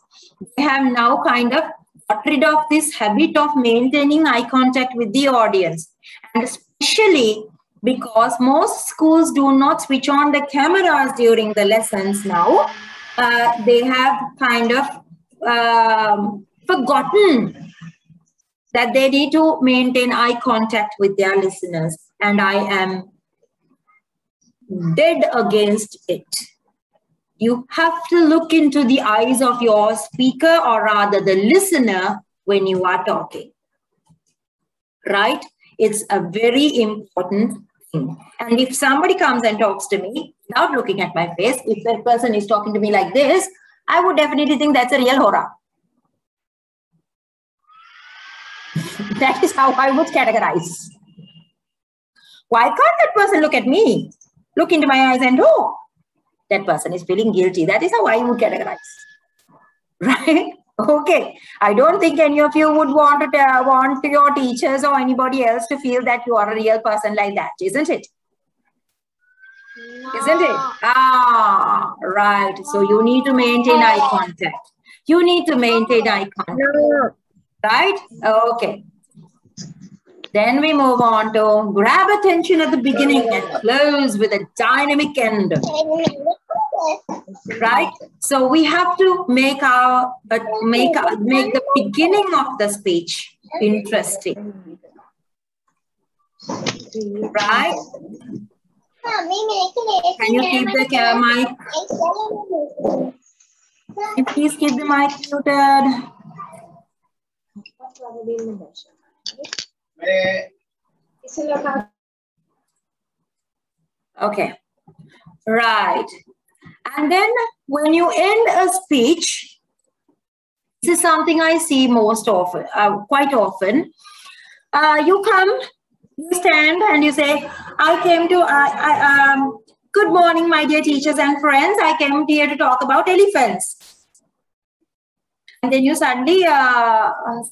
They have now kind of got rid of this habit of maintaining eye contact with the audience. And especially because most schools do not switch on the cameras during the lessons now, they have kind of forgotten that they need to maintain eye contact with their listeners. And I am dead against it. You have to look into the eyes of your speaker, or rather the listener, when you are talking. Right? It's a very important thing. And if somebody comes and talks to me without looking at my face, if that person is talking to me like this, I would definitely think that's a real hora. That is how I would categorize. Why can't that person look at me? look into my eyes and, oh, that person is feeling guilty. That is how I would categorize. Right? Okay. I don't think any of you would want your teachers or anybody else to feel that you are a real person like that, isn't it? No. Isn't it? Ah, right. So you need to maintain eye contact. You need to maintain eye contact. No. Right? Okay. Then we move on to grab attention at the beginning and close with a dynamic end. Right? So we have to make the beginning of the speech interesting. Right? Can you keep the mic? Can you please keep the mic muted? Okay. Right. And then when you end a speech, this is something I see most often, quite often. You come, you stand and you say, I came to, good morning, my dear teachers and friends. I came here to talk about elephants. And then you suddenly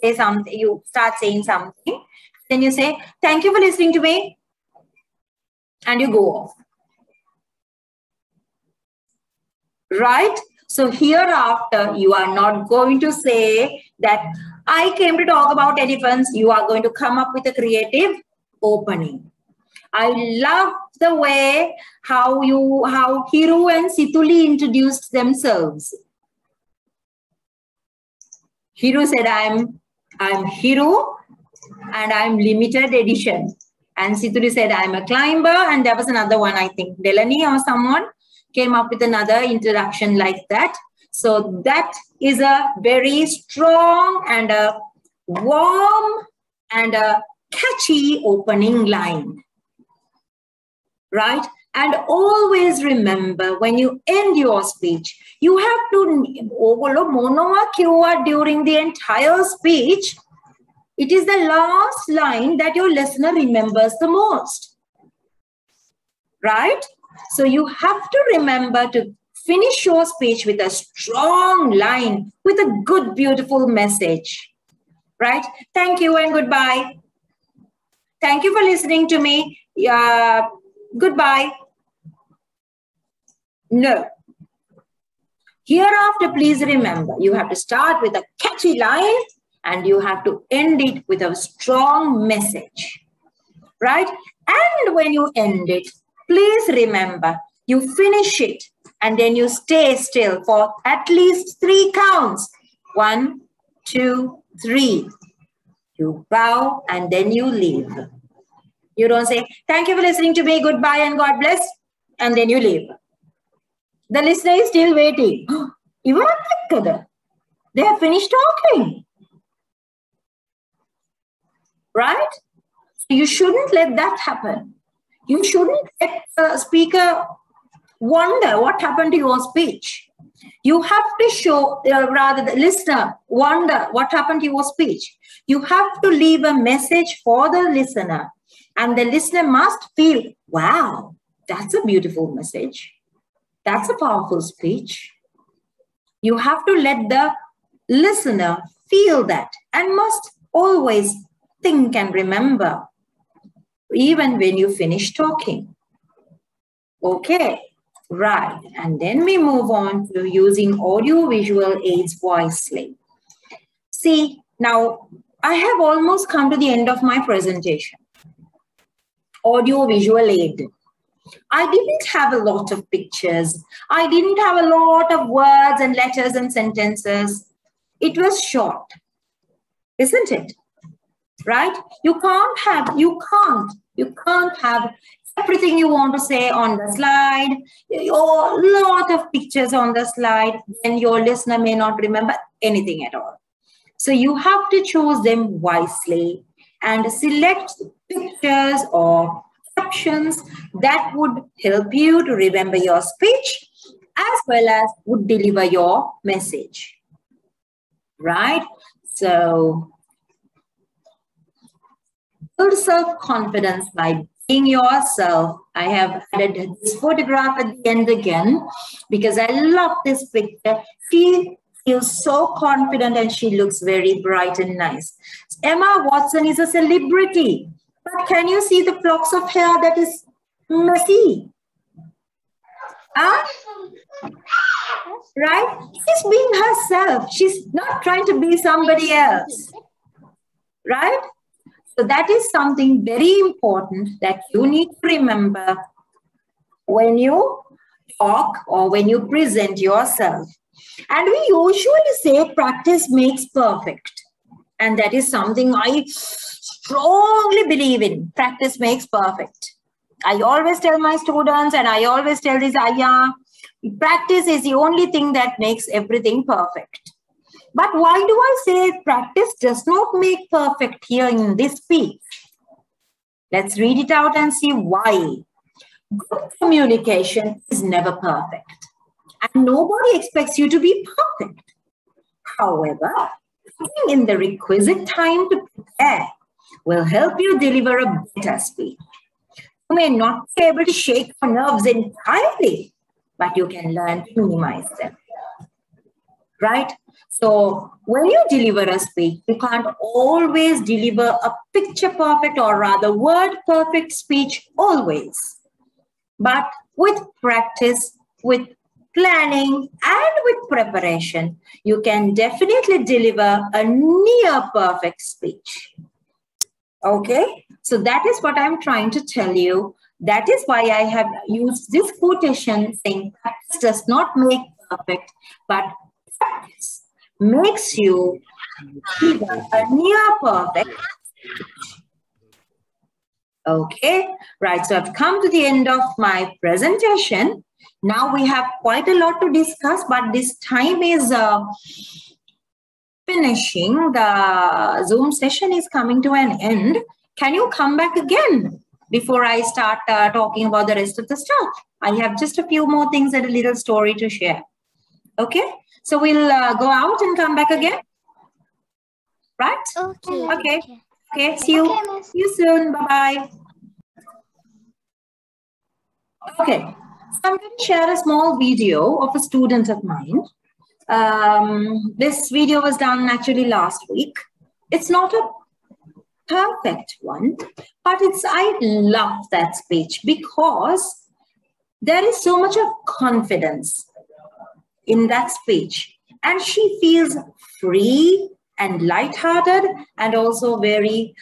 say something, you start saying something. Then you say, thank you for listening to me. And you go off. Right? So hereafter, you are not going to say that I came to talk about elephants. You are going to come up with a creative opening. I love the way how Hiru and Situli introduced themselves. Hiru said, I'm Hiru and I'm limited edition. And Situli said, I'm a climber. And there was another one, I think, Delany or someone came up with another introduction like that. So that is a very strong and a warm and a catchy opening line. Right? And always remember, when you end your speech, you have to during the entire speech. It is the last line that your listener remembers the most. Right? So you have to remember to finish your speech with a strong line, with a good, beautiful message. Right? Thank you and goodbye. Thank you for listening to me. Goodbye. No. Hereafter, please remember, you have to start with a catchy line and you have to end it with a strong message. Right? And when you end it, please remember, you finish it and then you stay still for at least 3 counts. 1, 2, 3. You bow and then you leave. You don't say, thank you for listening to me, goodbye and God bless, and then you leave. The listener is still waiting. They have finished talking. Right? So you shouldn't let that happen. You shouldn't let the speaker wonder what happened to your speech. You have to show, rather the listener wonder what happened to your speech. You have to leave a message for the listener. And the listener must feel, wow, that's a beautiful message. That's a powerful speech. You have to let the listener feel that and must always think and remember, even when you finish talking. Okay, right. And then we move on to using audio-visual aids wisely. See, now I have almost come to the end of my presentation. Audio-visual aid. I didn't have a lot of pictures. I didn't have a lot of words and letters and sentences. It was short, isn't it? Right? You can't have everything you want to say on the slide, a lot of pictures on the slide, then your listener may not remember anything at all. So you have to choose them wisely and select pictures or captions that would help you to remember your speech as well as would deliver your message. Right? So build self-confidence by being yourself. I have added this photograph at the end again because I love this picture. She feels so confident and she looks very bright and nice. Emma Watson is a celebrity, but can you see the flocks of hair that is messy? Huh? Right? She's being herself. She's not trying to be somebody else. Right? So that is something very important that you need to remember when you talk or when you present yourself. And we usually say practice makes perfect. And that is something I strongly believe in. Practice makes perfect. I always tell my students and I always tell this, practice is the only thing that makes everything perfect. But why do I say practice does not make perfect here in this speech? Let's read it out and see why. Good communication is never perfect. And nobody expects you to be perfect. However, putting in the requisite time to prepare will help you deliver a better speech. You may not be able to shake your nerves entirely, but you can learn to minimize them. Right? So when you deliver a speech, you can't always deliver a picture perfect or rather word perfect speech always. But with practice, with planning and with preparation, you can definitely deliver a near perfect speech. Okay, so that is what I'm trying to tell you. That is why I have used this quotation saying practice does not make perfect, but practice makes you deliver a near perfect speech. Okay, right, so I've come to the end of my presentation. Now we have quite a lot to discuss, but this time is finishing. The Zoom session is coming to an end. Can you come back again before I start talking about the rest of the stuff? I have just a few more things and a little story to share. Okay, so we'll go out and come back again. Right? Okay. Okay. Okay, see you. See you soon. Bye-bye. Okay, so I'm going to share a small video of a student of mine. This video was done actually last week. It's not a perfect one, but I love that speech because there is so much of confidence in that speech. And she feels free and lighthearted and also very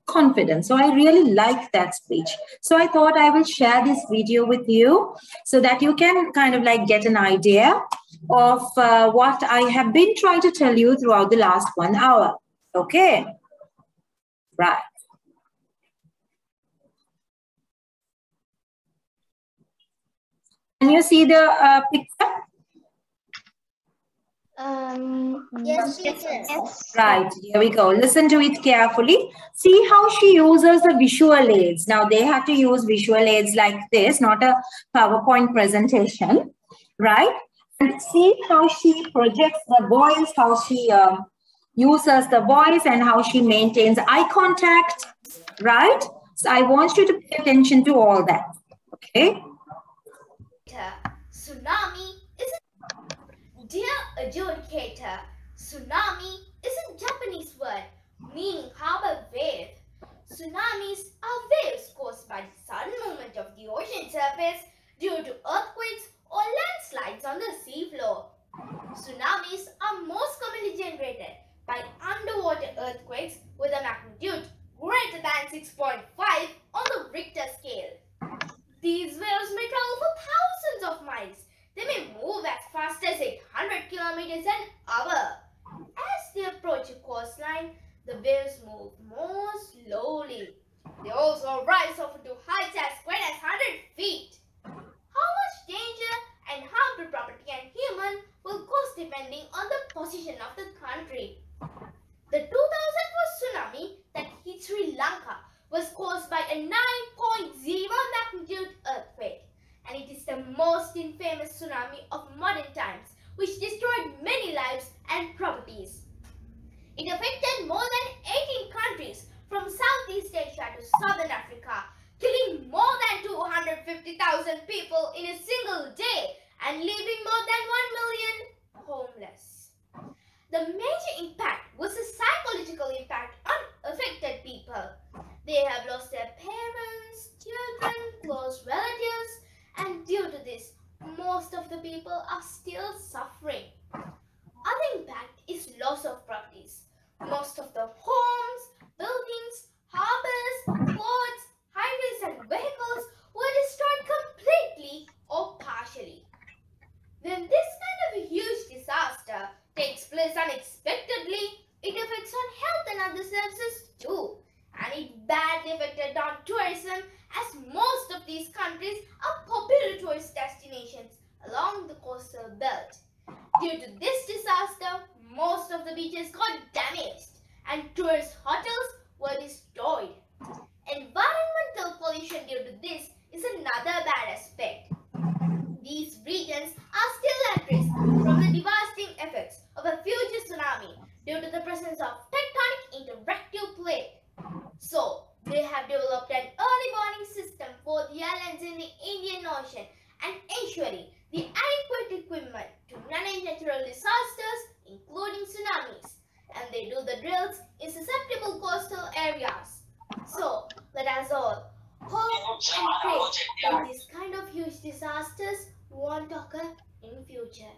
confident. So I really like that speech. So I thought I will share this video with you so that you can kind of like get an idea of what I have been trying to tell you throughout the last 1 hour. Okay, right. Can you see the picture? Yes, teacher. Yes. Right, here we go. Listen to it carefully. See how she uses the visual aids. Now they have to use visual aids like this, not a PowerPoint presentation, right? And see how she projects the voice, how she uses the voice and how she maintains eye contact, right? So I want you to pay attention to all that, okay? Tsunami isn't... Dear adjudicator, tsunami is a Japanese word meaning harbor wave. Tsunamis are waves caused by the sudden movement of the ocean surface due to earthquakes or landslides on the seafloor. Tsunamis are most commonly generated by underwater earthquakes with a magnitude greater than 6.5 on the Richter scale. These waves may travel for thousands of miles. They may move as fast as 800 kilometers an hour. As they approach a coastline, the waves move more slowly. They also rise often to heights as great as 100 feet. How much danger and harm to property and human will cause depending on the position of the country. The 2004 tsunami that hit Sri Lanka was caused by a 9.0 magnitude earthquake, and it is the most infamous tsunami of modern times, which destroyed many lives and properties. It affected more than 18 countries from Southeast Asia to Southern Africa. killing more than 250,000 people in a single day and leaving more than 1 million homeless. The major impact was the psychological impact on affected people. They have lost their parents, children, close relatives, and due to this, most of the people are still suffering. Other impact is loss of properties. Most of the homes, buildings, harbors, ports, highways and vehicles were destroyed completely or partially. When this kind of a huge disaster takes place unexpectedly, it affects on health and other services too. And it badly affected on tourism, as most of these countries are popular tourist destinations along the coastal belt. Due to this disaster, most of the beaches got damaged and tourist hotels were destroyed. Environmental pollution due to this is another bad aspect. These regions are still at risk from the devastating effects of a future tsunami due to the presence of tectonic interactive plate. So, they have developed an early warning system for the islands in the Indian Ocean and ensuring the adequate equipment to manage natural disasters, including tsunamis. And they do the drills in susceptible coastal areas. So, let us all hope and pray that this kind of huge disasters won't occur in future.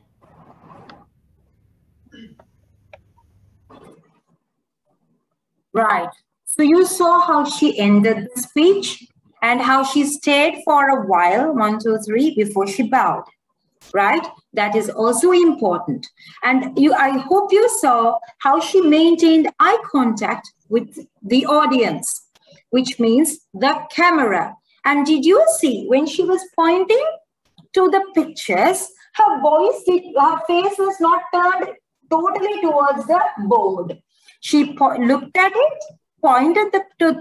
Right. So you saw how she ended the speech and how she stayed for a while, 1, 2, 3, before she bowed. Right? That is also important. And I hope you saw how she maintained eye contact with the audience, which means the camera. And did you see when she was pointing to the pictures, her face was not turned totally towards the board. She looked at it, pointed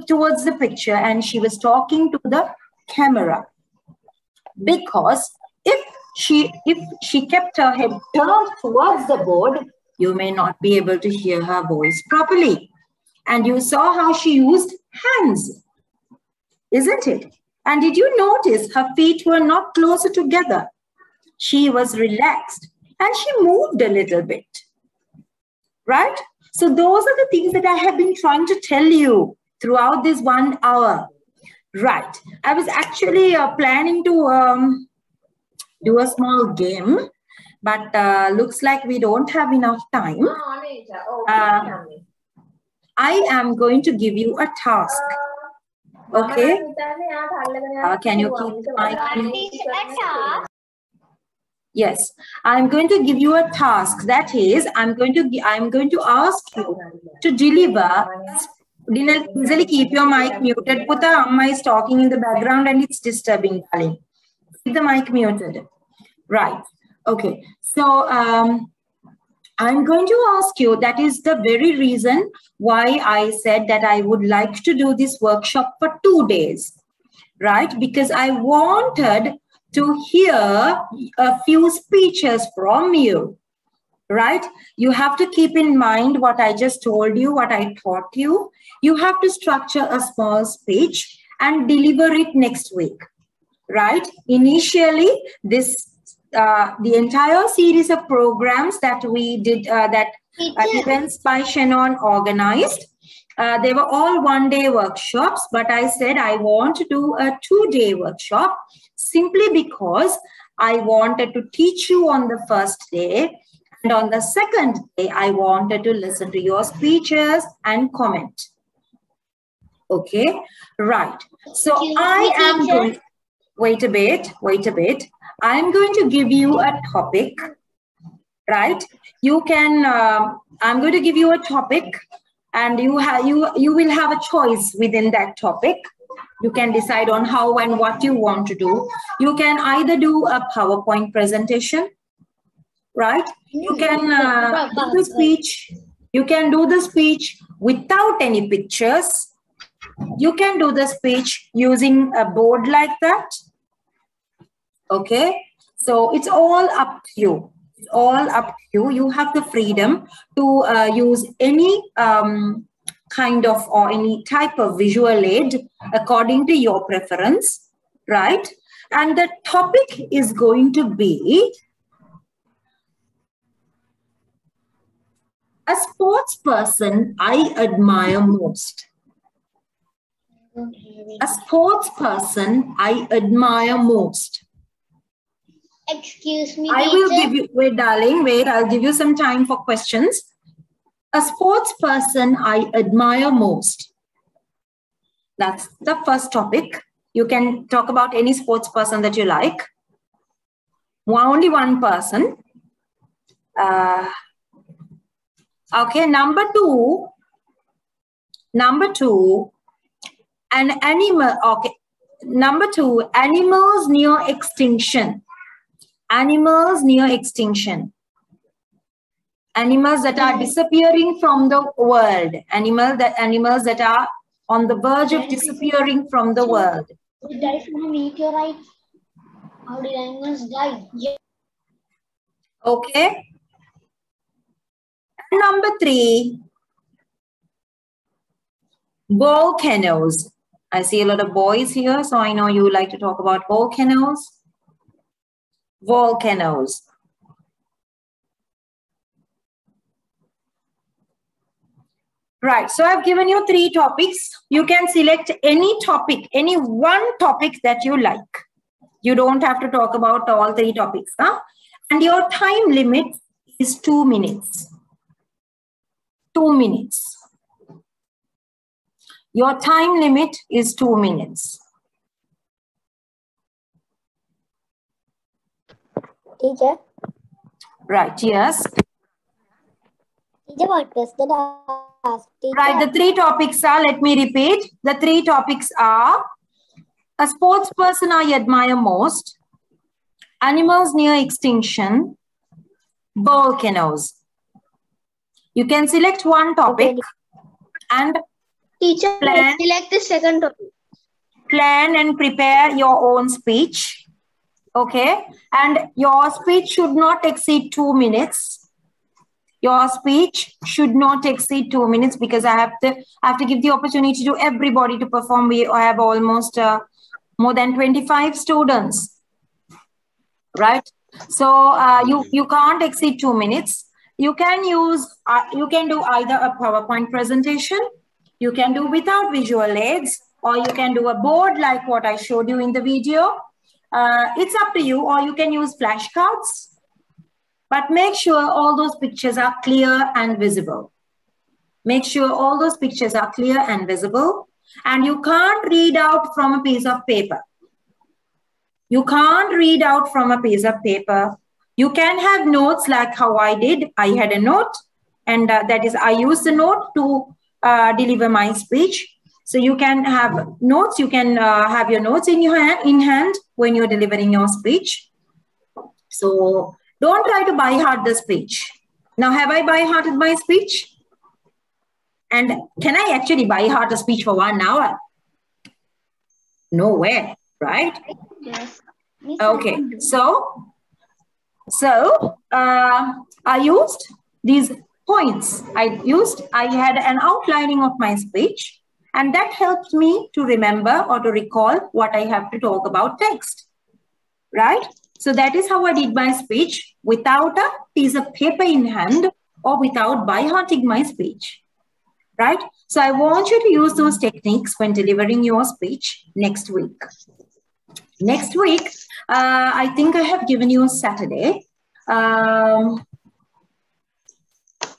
towards the picture, and she was talking to the camera. Because if she kept her head turned towards the board, you may not be able to hear her voice properly. And you saw how she used hands, isn't it? And did you notice her feet were not closer together? She was relaxed and she moved a little bit, right? So those are the things that I have been trying to tell you throughout this 1 hour, right? I was actually planning to do a small game, but looks like we don't have enough time. I am going to give you a task. Okay? Can you keep my... Yes, I'm going to give you a task. That is, I'm going to ask you to deliver. Dinal, keep your mic muted. Puta, Amma is talking in the background and it's disturbing, darling. Keep the mic muted. Right. Okay. So I'm going to ask you. That is the very reason why I said that I would like to do this workshop for 2 days. Right? Because I wanted to hear a few speeches from you, right? You have to keep in mind what I just told you, what I taught you. You have to structure a small speech and deliver it next week, right? Initially, the entire series of programs that we did, Events by Shannon organized, they were all 1-day workshops, but I said I want to do a 2-day workshop simply because I wanted to teach you on the first day, and on the second day, I wanted to listen to your speeches and comment. Okay, right. So I am going, wait a bit. I'm going to give you a topic, right? You can, I'm going to give you a topic, and you will have a choice within that topic. You can decide on how and what you want to do. You can either do a PowerPoint presentation, right? You can do the speech. You can do the speech without any pictures. You can do the speech using a board like that. Okay, so it's all up to you. It's all up to you. You have the freedom to use any kind of or any type of visual aid according to your preference, right? And the topic is going to be a sports person I admire most. A sports person I admire most. Excuse me, I will give you, wait darling, wait, I'll give you some time for questions. A sports person I admire most. That's the first topic. You can talk about any sports person that you like. Only one person. Okay, number two, an animal, okay. Number two, animals near extinction. Animals near extinction. Animals that are disappearing from the world. Animals that are on the verge of disappearing from the world. They die from a meteorite. How did animals die? Yeah. Okay. Number three, volcanoes. I see a lot of boys here, so I know you like to talk about volcanoes. Volcanoes. Right, so I've given you 3 topics. You can select any topic, any one topic that you like. You don't have to talk about all 3 topics. Huh? And your time limit is 2 minutes. 2 minutes. Your time limit is 2 minutes. Teacher? Right, yes. Teacher, what question asked? Teacher? Right, the 3 topics are, let me repeat. The 3 topics are a sports person I admire most, animals near extinction, volcanoes. You can select one topic and Teacher, plan, select the second topic. Plan and prepare your own speech. Okay, and your speech should not exceed 2 minutes. Your speech should not exceed 2 minutes because I have to give the opportunity to everybody to perform. We have almost more than 25 students, right? So you can't exceed 2 minutes. You can use, you can do either a PowerPoint presentation, you can do without visual aids, or you can do a board like what I showed you in the video. It's up to you, or you can use flashcards. But make sure all those pictures are clear and visible. Make sure all those pictures are clear and visible. And you can't read out from a piece of paper. You can't read out from a piece of paper. You can have notes like how I did. I had a note, and that is, I used the note to deliver my speech. So you can have notes. You can have your notes in your hand when you're delivering your speech. So don't try to by heart the speech. Now, have I by hearted my speech? And can I actually by heart a speech for 1 hour? No way, right? Yes. Okay, so I used these points. I had an outlining of my speech, and that helped me to remember or to recall what I have to talk about next, right? So that is how I did my speech without a piece of paper in hand or without by hearting my speech, right? So I want you to use those techniques when delivering your speech next week. Next week, I think I have given you Saturday.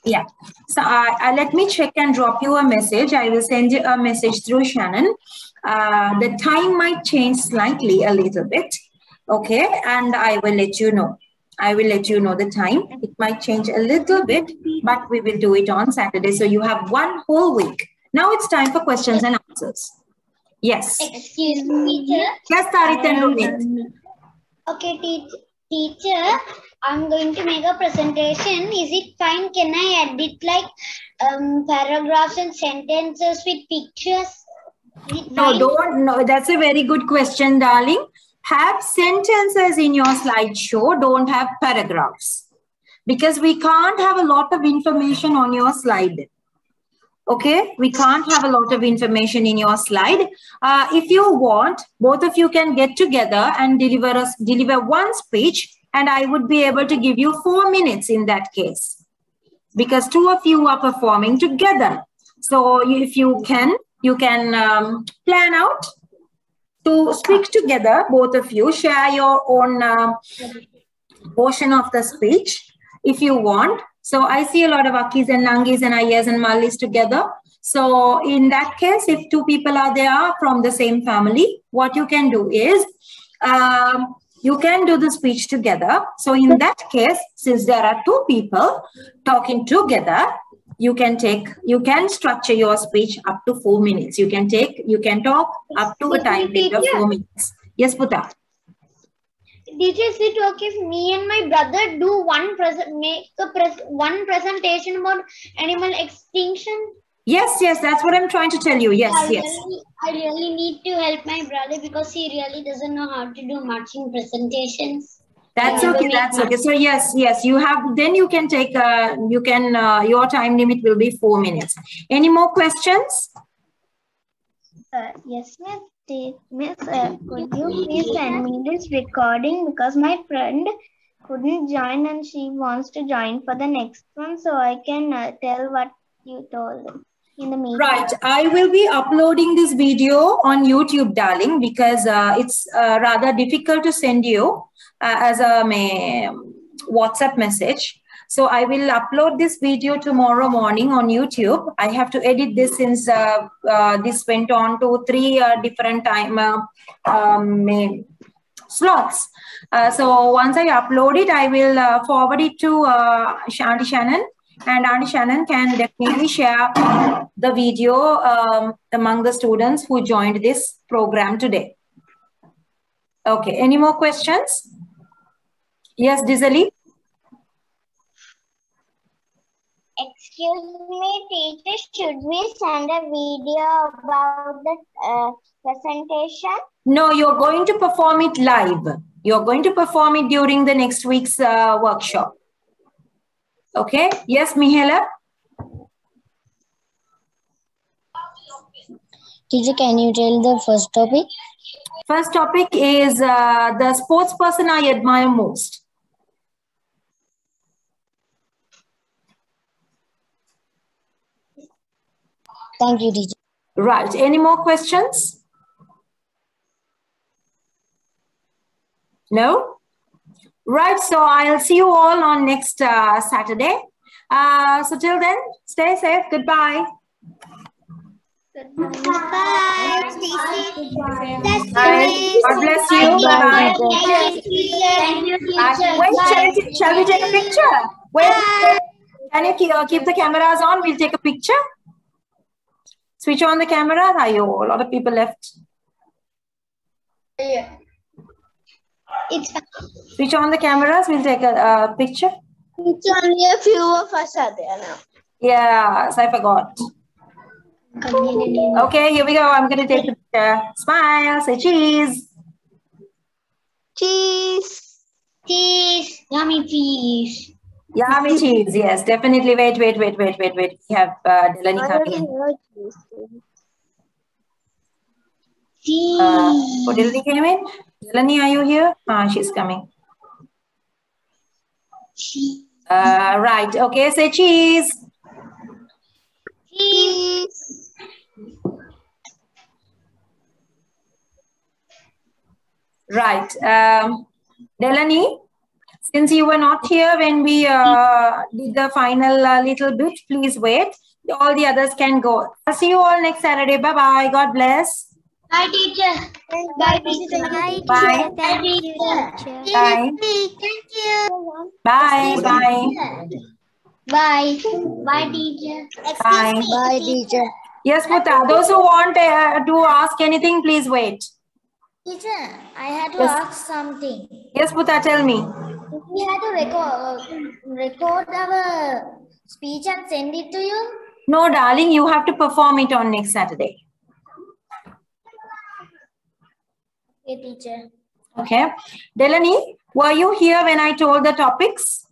Yeah, so let me check and drop you a message. I will send you a message through Shannon. The time might change slightly a little bit. Okay, and I will let you know. I will let you know the time. It might change a little bit, but we will do it on Saturday. So you have 1 whole week. Now it's time for questions and answers. Yes. Excuse me, teacher. Yes, Tarit and Rohit. Okay, teacher, I'm going to make a presentation. Is it fine? Can I edit like paragraphs and sentences with pictures? No, don't. No, that's a very good question, darling. Have sentences in your slideshow. Don't have paragraphs, because we can't have a lot of information on your slide. Okay, we can't have a lot of information in your slide. If you want, both of you can get together and deliver one speech, and I would be able to give you 4 minutes in that case, because 2 of you are performing together. So if you can plan out to speak together, both of you share your own portion of the speech if you want. So I see a lot of Akis and Nangis and Ayas and Mallis together. So in that case, if 2 people are there from the same family, what you can do is you can do the speech together. So in that case, since there are 2 people talking together, you can structure your speech up to 4 minutes. You can talk up to a time limit of 4 minutes. Yes, Puta. Teacher, is it okay if me and my brother do one presentation about animal extinction? Yes, that's what I'm trying to tell you. Yes. I really need to help my brother because he really doesn't know how to do much in presentations. That's okay. So yes, you have. Then you can take. Your time limit will be 4 minutes. Any more questions? Yes, Miss. Could you please send me this recording, because my friend couldn't join and she wants to join for the next one, so I can tell what you told in the meeting. Right. I will be uploading this video on YouTube, darling, because it's rather difficult to send you as a WhatsApp message. So I will upload this video tomorrow morning on YouTube. I have to edit this since this went on to 3 different time slots. So once I upload it, I will forward it to Auntie Shannon, and Auntie Shannon can definitely share the video among the students who joined this program today. Okay, any more questions? Yes, Dizali? Excuse me, teacher, should we send a video about the presentation? No, you're going to perform it live. You're going to perform it during the next week's workshop. Okay? Yes, Mihaela? Teacher, can you tell the first topic? First topic is the sports person I admire most. Thank you, teacher. Right. Any more questions? No? Right. So I'll see you all on next Saturday. So till then, stay safe. Goodbye. Goodbye. Bye. God bless you. Bye. Thank you, teacher. Wait, shall we take a picture? Wait. Can you keep the cameras on? We'll take a picture. Switch on the camera. A lot of people left. Yeah. It's fine. Switch on the cameras. We'll take a picture. It's only a few of us are there now. Yes, I forgot. Okay, here we go. I'm going to take the picture. Smile. Say cheese. Cheese. Cheese. Yummy cheese. Yummy cheese. Yes, definitely. Wait. We have Delaney coming in. Oh, Delaney came in? Delaney, are you here? She's coming. Right. Okay, say cheese. Cheese. Right. Delaney, since you were not here when we did the final little bit, please wait. All the others can go. I'll see you all next Saturday. Bye-bye. God bless. Bye, teacher. Bye, teacher. Bye. Bye, Teacher. Bye. Thank you. Bye. Bye. Bye. Bye, teacher. Bye. Bye, teacher. Yes, Puta. Those who want to ask anything, please wait. Teacher, I had to Yes. ask something. Yes, Puta, tell me. We had to record our speech and send it to you. No, darling, you have to perform it on next Saturday. Okay, teacher. Okay. Delaney, were you here when I told the topics?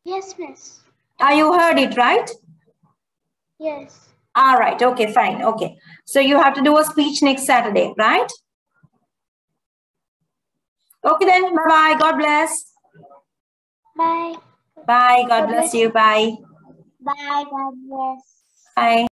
Yes, miss. You heard it, right? Yes. All right. Okay, fine. Okay. So you have to do a speech next Saturday, right? Okay then. Bye-bye. God bless. Bye. Bye. God bless you. Bye. Bye. God bless. Bye.